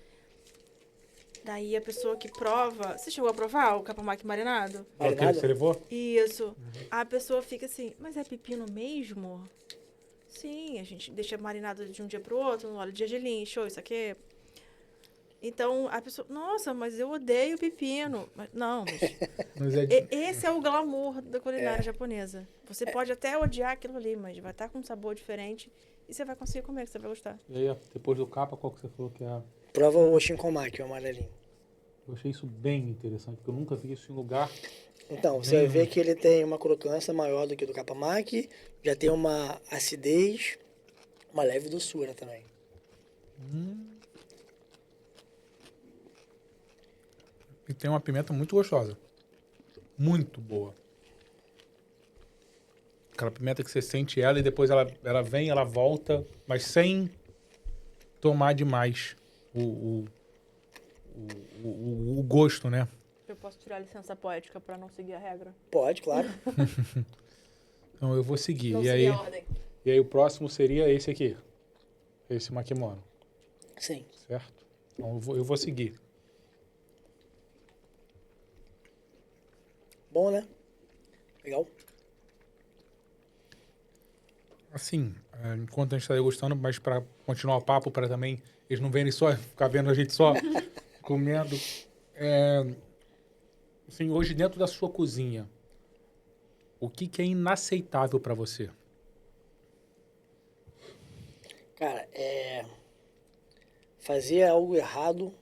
Daí a pessoa que prova... Você chegou a provar o kapamaki marinado? Ok, você levou? Isso. A pessoa fica assim, mas é pepino mesmo? Sim, a gente deixa marinado de um dia pro outro, no óleo de gergelim, show, isso aqui. Então, a pessoa, nossa, mas eu odeio pepino. Não, Mas esse é o glamour da culinária japonesa. Você pode até odiar aquilo ali, mas vai estar com um sabor diferente e você vai conseguir comer, que você vai gostar. E aí, depois do capa, qual que você falou que é a... Prova o shinkomaki, o amarelinho. Eu achei isso bem interessante, porque eu nunca vi isso em lugar. Então, você vai ver que ele tem uma crocância maior do que o do kapamaki, já tem uma acidez, uma leve doçura também. E tem uma pimenta muito gostosa. muito boa. Aquela pimenta que você sente ela e depois ela vem, ela volta, mas sem tomar demais o gosto, né? Eu posso tirar a licença poética para não seguir a regra? Pode, claro. Então eu vou seguir. Não E seguir aí, a ordem. e aí o próximo seria esse aqui. Esse makimono, Sim. certo? Então eu vou seguir. Bom, né? Legal. Assim, enquanto a gente está degustando, mas para continuar o papo, para também eles não verem só, ficar vendo a gente só comendo. Assim, hoje dentro da sua cozinha, o que é inaceitável para você? Cara, fazer algo errado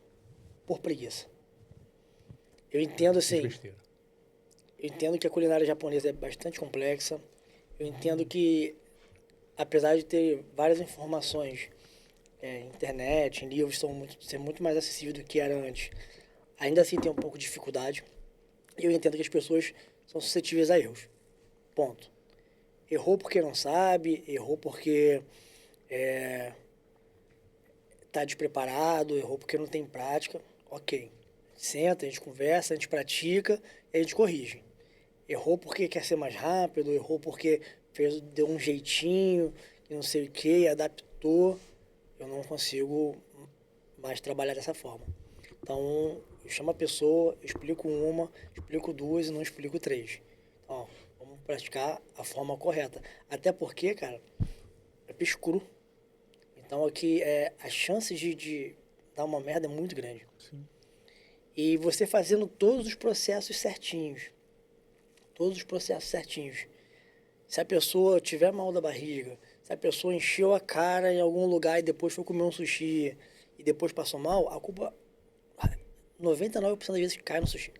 por preguiça. Eu entendo assim, Besteira. eu entendo que a culinária japonesa é bastante complexa. Eu entendo que, apesar de ter várias informações, internet, em livros, ser muito mais acessível do que era antes, ainda assim tem um pouco de dificuldade. E eu entendo que as pessoas são suscetíveis a erros. Ponto. Errou porque não sabe, errou porque tá despreparado, errou porque não tem prática. Ok. Senta, a gente conversa, a gente pratica e a gente corrige. Errou porque quer ser mais rápido, errou porque deu um jeitinho e não sei o que, adaptou. Eu não consigo mais trabalhar dessa forma. Então, eu chamo a pessoa, explico uma, explico duas e não explico três. Então, vamos praticar a forma correta. Até porque, cara, é peixe cru. Então, aqui, a chance de dar uma merda é muito grande. Sim. E você fazendo todos os processos certinhos, se a pessoa tiver mal da barriga, se a pessoa encheu a cara em algum lugar e depois foi comer um sushi e depois passou mal, a culpa 99% das vezes cai no sushi.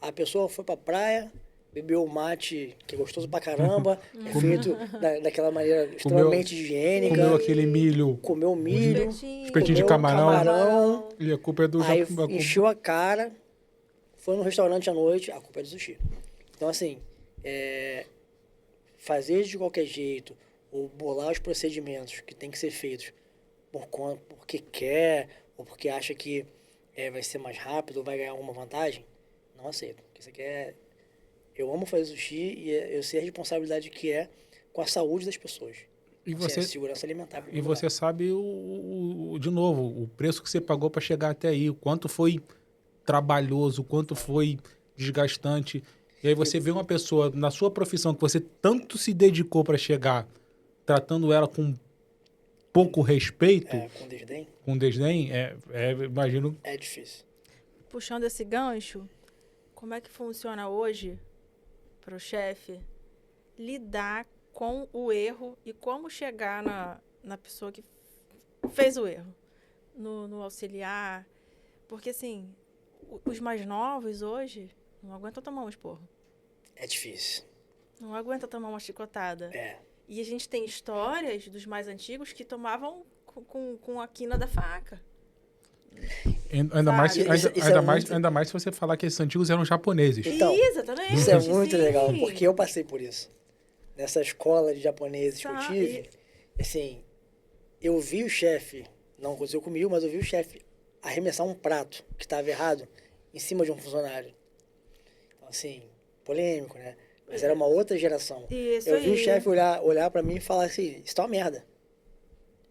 A pessoa foi pra praia, bebeu o mate, que é gostoso pra caramba, é feito daquela maneira extremamente higiênica. Comeu aquele milho, Comeu milho, espetinho de comeu camarão, e a culpa é do aí Japão. encheu a cara, foi no restaurante à noite, a culpa é do sushi. Então, assim, fazer de qualquer jeito, ou bolar os procedimentos que tem que ser feitos porque quer, ou porque acha que vai ser mais rápido, ou vai ganhar alguma vantagem, não aceito. Porque isso aqui eu amo fazer sushi e eu sei a responsabilidade que é com a saúde das pessoas. E Assim, você, a segurança alimentar. e você sabe, de novo, o preço que você pagou para chegar até aí, o quanto foi trabalhoso, o quanto foi desgastante. E aí você vê uma pessoa na sua profissão que você tanto se dedicou para chegar, tratando ela com pouco respeito, Com desdém. com desdém, imagino... É difícil. Puxando esse gancho, como é que funciona hoje para o chefe lidar com o erro e como chegar na pessoa que fez o erro, no auxiliar? Porque, assim, os mais novos hoje não aguentam tomar um esporro. É difícil. Não aguentam tomar uma chicotada. E a gente tem histórias dos mais antigos que tomavam com a quina da faca. Ainda mais se você falar que esses antigos eram japoneses. Então, exatamente. Isso é muito sim. legal, porque eu passei por isso. Nessa escola de japoneses que eu tive, assim, eu vi o chefe, não aconteceu comigo, mas eu vi o chefe arremessar um prato que estava errado em cima de um funcionário. Então, assim, polêmico, né? Mas era uma outra geração. Isso eu vi aí. o chefe olhar pra mim e falar assim, isso tá uma merda.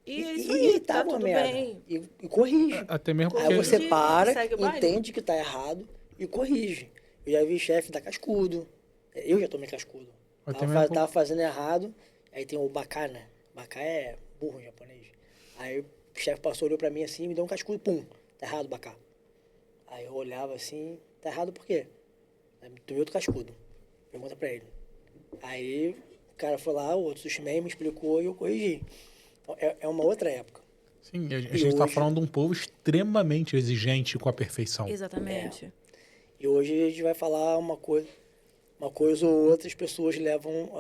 Isso aí, tá uma tudo merda. bem. E corrige. Até mesmo Aí porque... você para, segue o baile. entende que tá errado e corrige. Eu já vi chefe dar cascudo. Eu já tomei cascudo. Tava fazendo errado. Aí tem o bacá, né? Bacá é burro em japonês. Aí o chefe passou, olhou pra mim assim, me deu um cascudo, pum. Tá errado, bacá. Aí eu olhava assim, tá errado por quê? Aí tomei outro cascudo. Pergunta pra ele. Aí o cara foi lá, o outro sushi man me explicou e eu corrigi. Então, é uma outra época. Sim, a gente está falando de um povo extremamente exigente com a perfeição. Exatamente. E hoje a gente vai falar uma coisa ou outra, as pessoas levam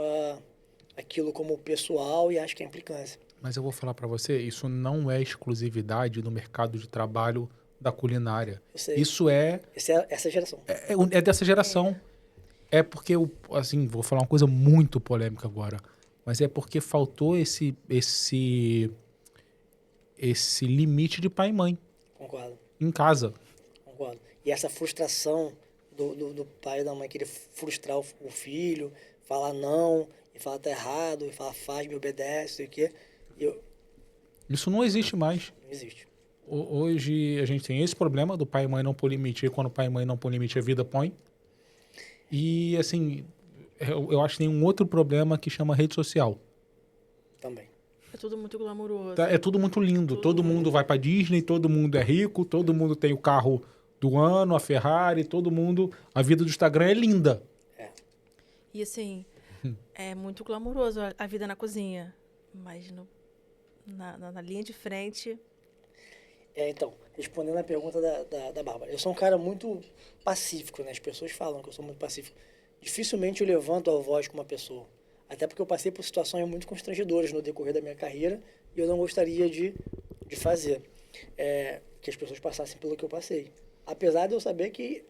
aquilo como pessoal e acham que é implicância. Mas eu vou falar para você, isso não é exclusividade do mercado de trabalho da culinária. Eu sei. Isso é Essa geração. dessa geração. É porque, assim, vou falar uma coisa muito polêmica agora, mas é porque faltou esse limite de pai e mãe Concordo, em casa. concordo. E essa frustração do pai e da mãe querer frustrar o filho, falar não, e falar tá errado, e falar faz, me obedece, sei o quê. E Isso não existe mais. não existe. Hoje a gente tem esse problema do pai e mãe não pôr limite, e quando o pai e mãe não pôr limite, a vida põe. E, assim, eu acho que tem um outro problema que chama rede social. Também. É tudo muito glamouroso. É tudo muito lindo. Todo mundo vai pra Disney, todo mundo é rico, todo mundo tem o carro do ano, a Ferrari, todo mundo... A vida do Instagram é linda. E assim, é muito glamouroso a vida na cozinha. Mas na linha de frente, Então, respondendo a pergunta da Bárbara, eu sou um cara muito pacífico, né? As pessoas falam que eu sou muito pacífico. Dificilmente eu levanto a voz com uma pessoa. Até porque eu passei por situações muito constrangedoras no decorrer da minha carreira e eu não gostaria de fazer que as pessoas passassem pelo que eu passei. Apesar de eu saber que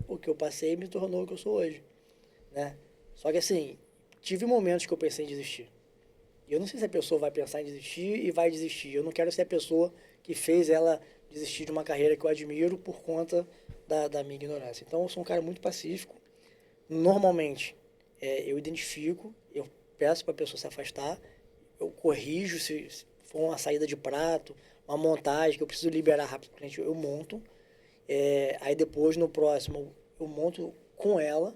o que eu passei me tornou o que eu sou hoje, né? Só que assim, tive momentos que eu pensei em desistir. E eu não sei se a pessoa vai pensar em desistir e vai desistir. Eu não quero ser a pessoa que fez ela desistir de uma carreira que eu admiro por conta da minha ignorância. Então, eu sou um cara muito pacífico. Normalmente, eu identifico, eu peço para a pessoa se afastar, eu corrijo se for uma saída de prato, uma montagem que eu preciso liberar rápido para o cliente, eu monto. Aí depois, no próximo, eu monto com ela,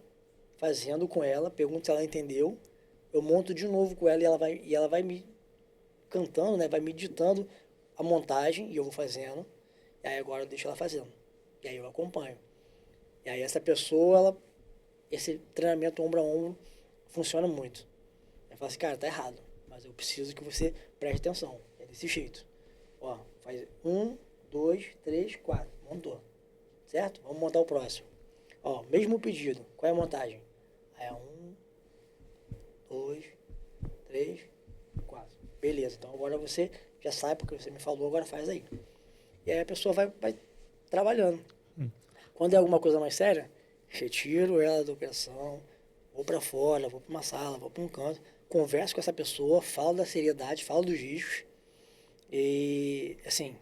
fazendo com ela, pergunto se ela entendeu. Eu monto de novo com ela e ela vai me cantando, né? Vai me ditando a montagem e eu vou fazendo. E aí agora eu deixo ela fazendo. E aí eu acompanho. E aí essa pessoa, esse treinamento ombro a ombro funciona muito. Eu falo assim, cara, tá errado, mas eu preciso que você preste atenção. É desse jeito. Ó, faz 1, 2, 3, 4. Montou. Certo? Vamos montar o próximo. Ó, mesmo pedido. Qual é a montagem? Aí é 1, 2, 3, 4. Beleza, então agora você já sabe porque você me falou, agora faz aí. E aí a pessoa vai trabalhando. Quando é alguma coisa mais séria, retiro ela da operação, vou para fora, vou para uma sala, vou para um canto, converso com essa pessoa, falo da seriedade, falo dos riscos. E, assim,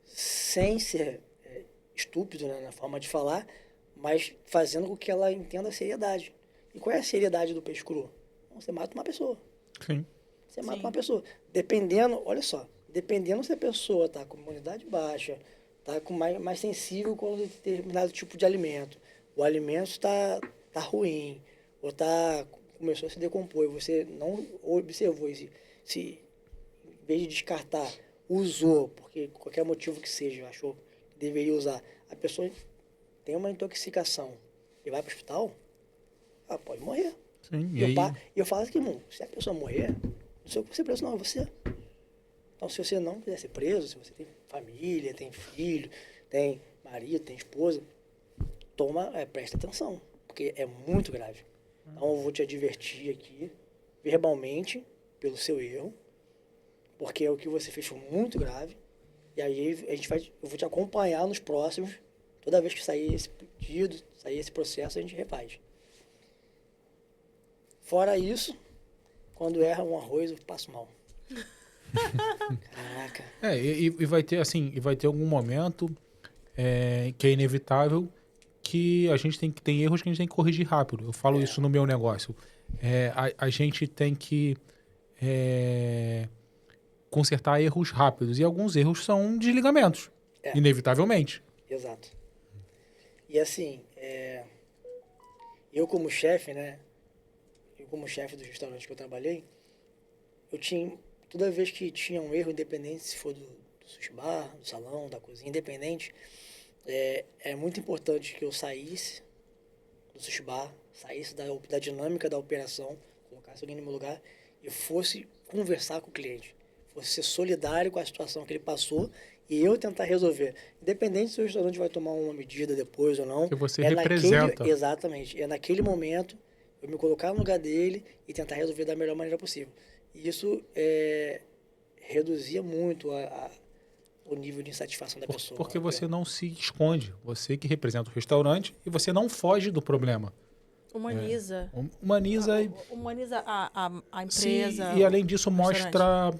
sem ser estúpido, né, na forma de falar, mas fazendo com que ela entenda a seriedade. E qual é a seriedade do peixe cru? Você mata uma pessoa. Sim. Você mata uma pessoa. Dependendo, olha só, dependendo se a pessoa está com imunidade baixa, está com mais sensível com um determinado tipo de alimento, o alimento está ruim, ou começou a se decompor, e você não observou, se em vez de descartar, usou, porque qualquer motivo que seja, achou que deveria usar, a pessoa tem uma intoxicação e vai para o hospital, ela pode morrer. Sim. E eu falo assim, irmão, se a pessoa morrer, não sou eu que vou ser preso, não, é você. Então, se você não quiser ser preso, se você tem família, tem filho, tem marido, tem esposa, presta atenção, porque é muito grave. Então, eu vou te advertir aqui, verbalmente, pelo seu erro, porque o que você fez foi muito grave, e aí eu vou te acompanhar nos próximos, toda vez que sair esse pedido, sair esse processo, a gente refaz. Fora isso, quando erra um arroz, eu passo mal. Caraca. E vai ter, assim, algum momento que é inevitável que a gente tem erros que a gente tem que corrigir rápido. Eu falo isso no meu negócio. A gente tem que consertar erros rápidos. E alguns erros são desligamentos, inevitavelmente. Exato. E assim, eu como chefe, né? Eu como chefe dos restaurantes que eu trabalhei, eu tinha, toda vez que tinha um erro, independente se for do sushi bar, do salão, da cozinha, independente, é muito importante que eu saísse do sushi bar, saísse da dinâmica da operação, colocasse alguém no meu lugar e fosse conversar com o cliente, fosse ser solidário com a situação que ele passou e eu tentar resolver. Independente se o restaurante vai tomar uma medida depois ou não. Que você representa. Exatamente. É naquele momento eu me colocar no lugar dele e tentar resolver da melhor maneira possível. E isso reduzia muito o nível de insatisfação da pessoa. Porque você não se esconde. Você que representa o restaurante e você não foge do problema. Humaniza. Humaniza e Humaniza a sim, empresa. e além disso o mostra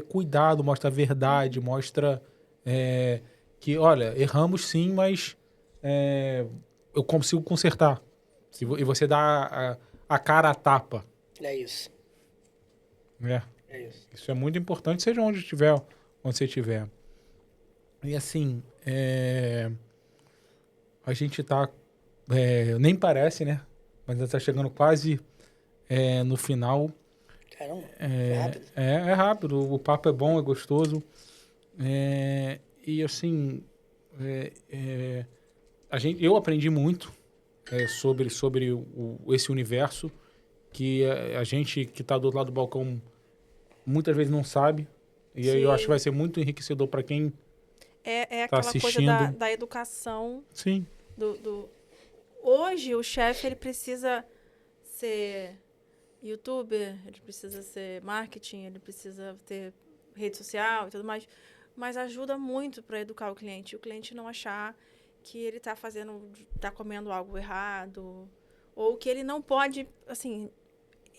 cuidado, mostra verdade, mostra que, olha, erramos sim, mas eu consigo consertar. E você dá a cara à tapa. É isso. Né? É isso. Isso é muito importante, seja onde estiver, onde você estiver. E assim, a gente tá. Nem parece, né? Mas já tá chegando quase no final. Caramba, foi rápido. É rápido, o papo é bom, é gostoso. E assim, eu aprendi muito sobre esse universo que a gente que está do outro lado do balcão muitas vezes não sabe. E aí eu acho que vai ser muito enriquecedor para quem É tá aquela coisa assistindo. da educação. Sim. Hoje, o chefe, ele precisa ser youtuber, ele precisa ser marketing, ele precisa ter rede social e tudo mais. Mas ajuda muito para educar o cliente. O cliente não achar que ele está comendo algo errado. Ou que ele não pode, assim,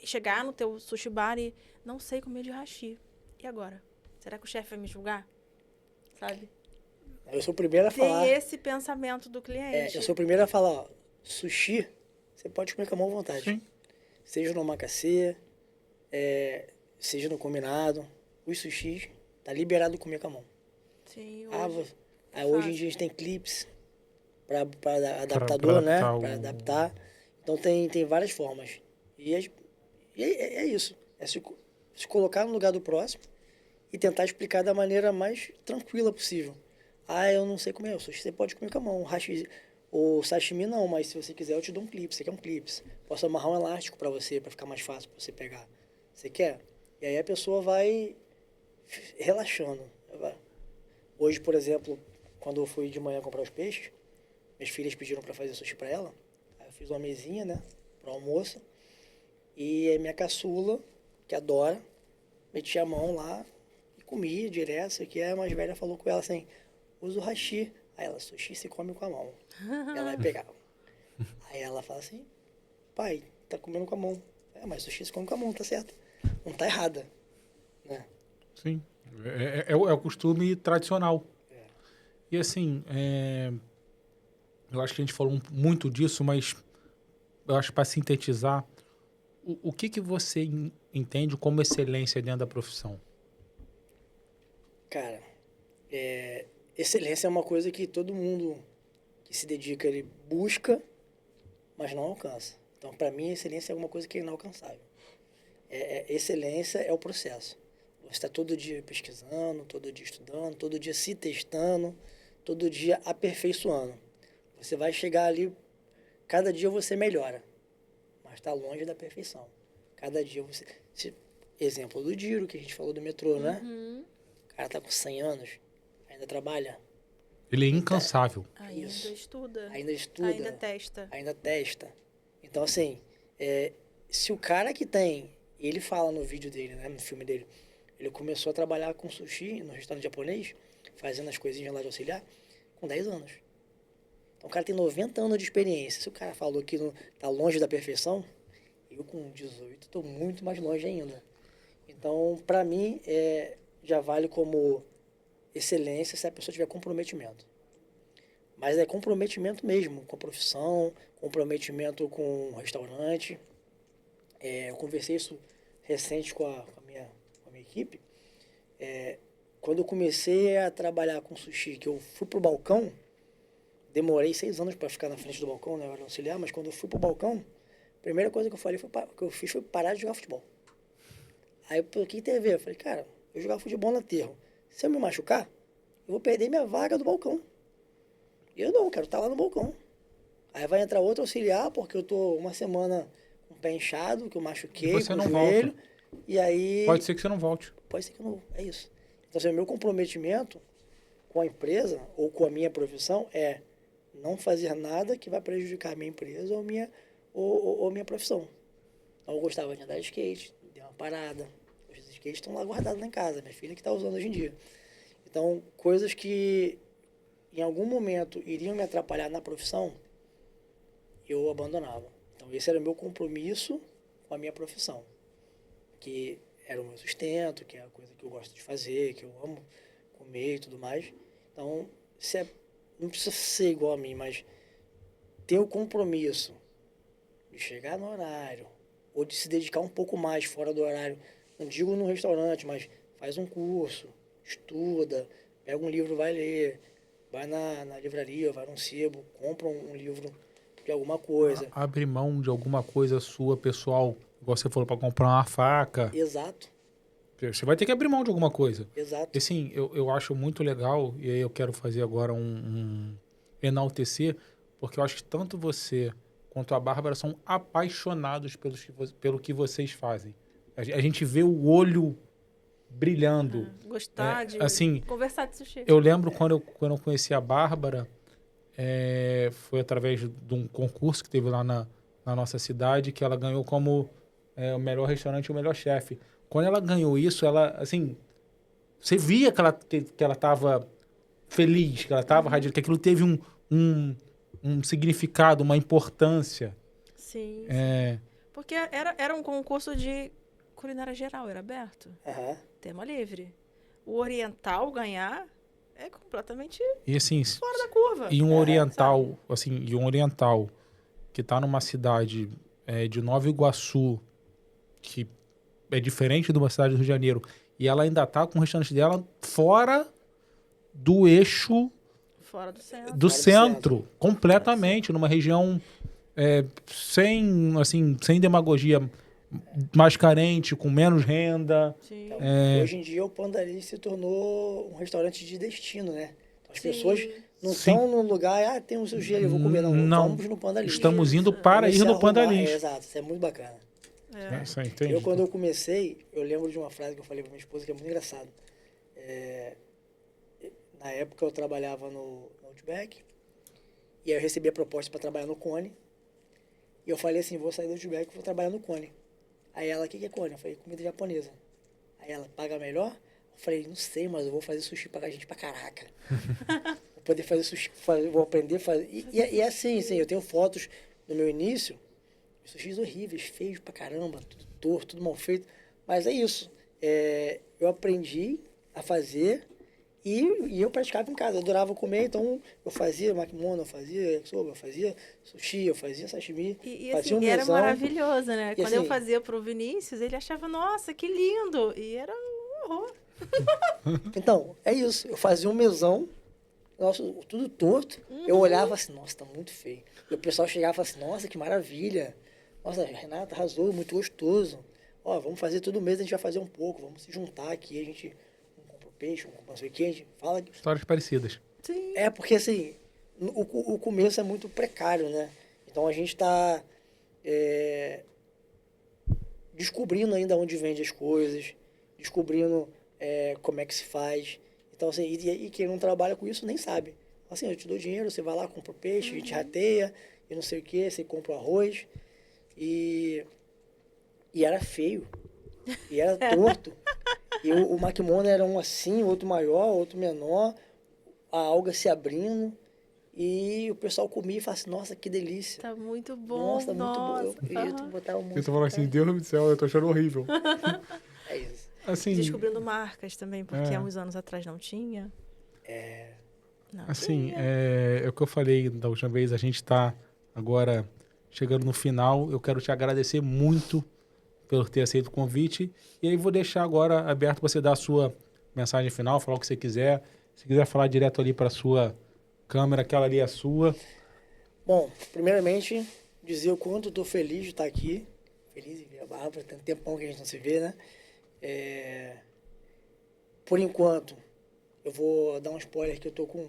chegar no teu sushi bar e não sei comer de hashi. E agora? Será que o chefe vai me julgar? Sabe? Eu sou o primeiro a falar. Tem esse pensamento do cliente. Eu sou o primeiro a falar, ó, sushi, você pode comer com a mão à vontade. Sim. Seja no omakase, seja no combinado. Os sushis, tá liberado comer com a mão. Sim, hoje em dia a gente tem clips para adaptador, né? Para adaptar. Então tem várias formas. E é isso. É se colocar no lugar do próximo e tentar explicar da maneira mais tranquila possível. Eu não sei comer o sushi, você pode comer com a mão. O sashimi não, mas se você quiser eu te dou um clipe. Você quer um clipe? Posso amarrar um elástico para você, para ficar mais fácil para você pegar. Você quer? E aí a pessoa vai relaxando. Hoje, por exemplo, quando eu fui de manhã comprar os peixes, minhas filhas pediram para fazer sushi para ela. Aí eu fiz uma mesinha, né, para almoço. E aí minha caçula, que adora, meti a mão lá e comia direto. Isso aqui a mais velha falou com ela assim, usa o hashi. Aí ela, sushi se come com a mão. Ela vai pegar. Aí ela fala assim, pai, tá comendo com a mão. Mas sushi se come com a mão, tá certo. Não tá errada. Né? Sim. É o costume tradicional. E assim, eu acho que a gente falou muito disso, mas eu acho que para sintetizar, o que você entende como excelência dentro da profissão? Cara, excelência é uma coisa que todo mundo que se dedica, ele busca, mas não alcança. Então, para mim, excelência é alguma coisa que é inalcançável. Excelência é o processo. Você está todo dia pesquisando, todo dia estudando, todo dia se testando, todo dia aperfeiçoando. Você vai chegar ali, cada dia você melhora, mas está longe da perfeição. Cada dia você... Exemplo do Diro, que a gente falou do metrô, né? O cara tá com 100 anos, ainda trabalha. Ele é incansável. Ainda estuda. Ainda testa. Então, assim, se o cara que tem... Ele fala no vídeo dele, né, no filme dele, ele começou a trabalhar com sushi no restaurante japonês, fazendo as coisinhas lá de auxiliar, com 10 anos. Então, o cara tem 90 anos de experiência. Se o cara falou que tá longe da perfeição, eu com 18 estou muito mais longe ainda. Então, para mim, já vale como excelência se a pessoa tiver comprometimento. Mas é comprometimento mesmo, com a profissão, comprometimento com o restaurante. Eu conversei isso recente com a minha equipe. Quando eu comecei a trabalhar com sushi, que eu fui pro balcão, demorei 6 anos para ficar na frente do balcão, né, eu era auxiliar, mas quando eu fui pro balcão, a primeira coisa que eu fiz foi parar de jogar futebol. Aí, o que tem a ver? Eu falei, cara, eu jogava futebol no aterro. Se eu me machucar, eu vou perder minha vaga do balcão. E eu não, quero estar lá no balcão. Aí vai entrar outro auxiliar, porque eu tô uma semana com o pé inchado, que eu machuquei, você com não o joelho. volta. E aí... Pode ser que você não volte. Pode ser que eu não... É isso. Então, assim, o meu comprometimento com a empresa ou com a minha profissão é não fazer nada que vai prejudicar a minha empresa ou minha profissão. Então, eu gostava de andar de skate, dei uma parada. Os skates estão lá guardados lá em casa, minha filha que está usando hoje em dia. Então, coisas que em algum momento iriam me atrapalhar na profissão, eu abandonava. Então, esse era o meu compromisso com a minha profissão, que era o meu sustento, que é a coisa que eu gosto de fazer, que eu amo comer e tudo mais. Então, não precisa ser igual a mim, mas ter o compromisso de chegar no horário, ou de se dedicar um pouco mais fora do horário, não digo no restaurante, mas faz um curso, estuda, pega um livro, vai ler, vai na livraria, vai num sebo, compra um livro de alguma coisa. Abre mão de alguma coisa sua, pessoal, igual você falou, para comprar uma faca. Exato. Você vai ter que abrir mão de alguma coisa. Exato. E assim, eu acho muito legal, e aí eu quero fazer agora enaltecer, porque eu acho que tanto você quanto a Bárbara são apaixonados pelo que vocês fazem. A gente vê o olho brilhando. Gostar de assim, conversar de sushi. Eu lembro quando eu conheci a Bárbara, foi através de um concurso que teve lá na nossa cidade, que ela ganhou como o melhor restaurante e o melhor chefe. Quando ela ganhou isso, ela, assim, você via que ela estava feliz, que ela estava radiante, que aquilo teve um significado, uma importância. Sim. Porque era um concurso de culinária geral, era aberto. Aham. Tema livre. O oriental ganhar é completamente E assim, fora da curva. e um oriental, assim, e um oriental que está numa cidade de Nova Iguaçu, que é diferente de uma cidade do Rio de Janeiro, e ela ainda está com o restaurante dela fora do eixo Fora do centro. do Fora do centro, completamente, numa região sem demagogia, mais carente, com menos renda. Sim. Então, hoje em dia o Pandari se tornou um restaurante de destino, né? Então, as Sim. pessoas não Sim. estão num lugar, tem um sushi ali, eu vou comer. Não, vamos no Pandari. Estamos indo para ir no Pandalins. Exato, isso é muito bacana. Isso aí, entendi. Quando eu comecei, eu lembro de uma frase que eu falei pra minha esposa que é muito engraçado. Na época eu trabalhava no Outback, e aí eu recebi a proposta para trabalhar no Cone, e eu falei assim, vou sair do Outback e vou trabalhar no Cone. Aí ela, o que é Cone? Eu falei, comida japonesa. Aí ela, paga melhor? Eu falei, não sei, mas eu vou fazer sushi pra gente pra caraca. Vou poder fazer sushi, vou aprender a fazer. E é assim, eu tenho fotos no meu início, sushis horríveis, feios pra caramba, tudo torto, tudo mal feito. Mas é isso. Eu aprendi a fazer e eu praticava em casa. Eu adorava comer, então eu fazia makimono, eu fazia yakisoba, eu fazia sushi, eu fazia sashimi. E fazia assim, era maravilhoso, né? E Quando assim, eu fazia pro Vinícius, ele achava, nossa, que lindo! E era um horror. Então, é isso. Eu fazia um mesão, nossa, tudo torto. Eu olhava assim, nossa, tá muito feio. E o pessoal chegava e falava assim, nossa, que maravilha. Nossa, Renata arrasou, muito gostoso. Ó, vamos fazer todo mês, a gente vai fazer um pouco, vamos se juntar aqui, a gente compra o peixe, compra não sei o que, a gente fala. Histórias parecidas. Sim. Porque assim, o começo é muito precário, né? Então a gente tá descobrindo ainda onde vende as coisas, descobrindo como é que se faz. Então, assim, e quem não trabalha com isso nem sabe. Assim, eu te dou dinheiro, você vai lá, compra o peixe, a gente rateia, e não sei o que, você compra o arroz. E era feio. E era torto. E o makimono era um assim, outro maior, outro menor, a alga se abrindo. E o pessoal comia e falava assim, nossa, que delícia. Tá muito bom. Nossa, tá muito bom. Eu ia botar o Eu tô falando assim, Deus do céu, eu tô achando horrível. É isso. Assim, Descobrindo marcas também, porque há uns anos atrás não tinha. Não assim, tinha. é o que eu falei da última vez, a gente tá agora chegando no final. Eu quero te agradecer muito por ter aceito o convite. E aí vou deixar agora aberto para você dar a sua mensagem final, falar o que você quiser. Se quiser falar direto ali para sua câmera, aquela ali é a sua. Bom, primeiramente, dizer o quanto eu tô feliz de estar aqui. Feliz em ver a Bárbara, tem um tempão que a gente não se vê, né? Por enquanto, eu vou dar um spoiler que eu tô com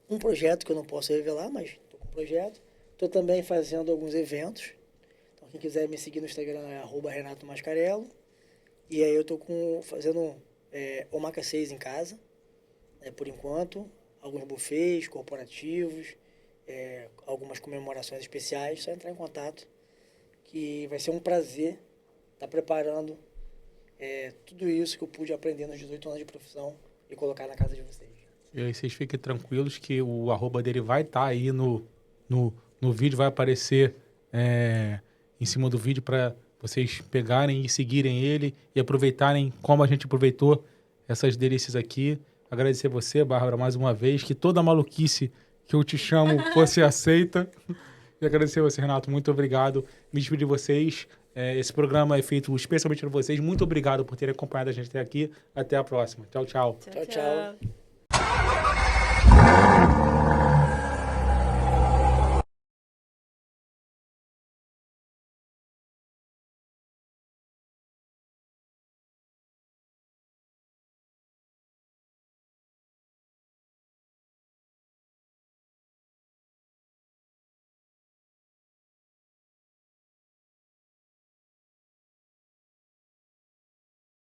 um projeto que eu não posso revelar, mas tô com um projeto. Tô também fazendo alguns eventos. Então, quem quiser me seguir no Instagram é @RenatoMascarello. E aí eu tô fazendo omakasseis em casa, por enquanto. Alguns buffets corporativos, algumas comemorações especiais. Só entrar em contato, que vai ser um prazer estar preparando tudo isso que eu pude aprender nos 18 anos de profissão e colocar na casa de vocês. E aí vocês fiquem tranquilos que o arroba dele vai estar aí no vídeo, vai aparecer em cima do vídeo para vocês pegarem e seguirem ele e aproveitarem como a gente aproveitou essas delícias aqui. Agradecer você, Bárbara, mais uma vez, que toda maluquice que eu te chamo você aceita. E agradecer você, Renato. Muito obrigado. Me despedir de vocês. Esse programa é feito especialmente para vocês. Muito obrigado por terem acompanhado a gente até aqui. Até a próxima. Tchau, tchau. Tchau, tchau.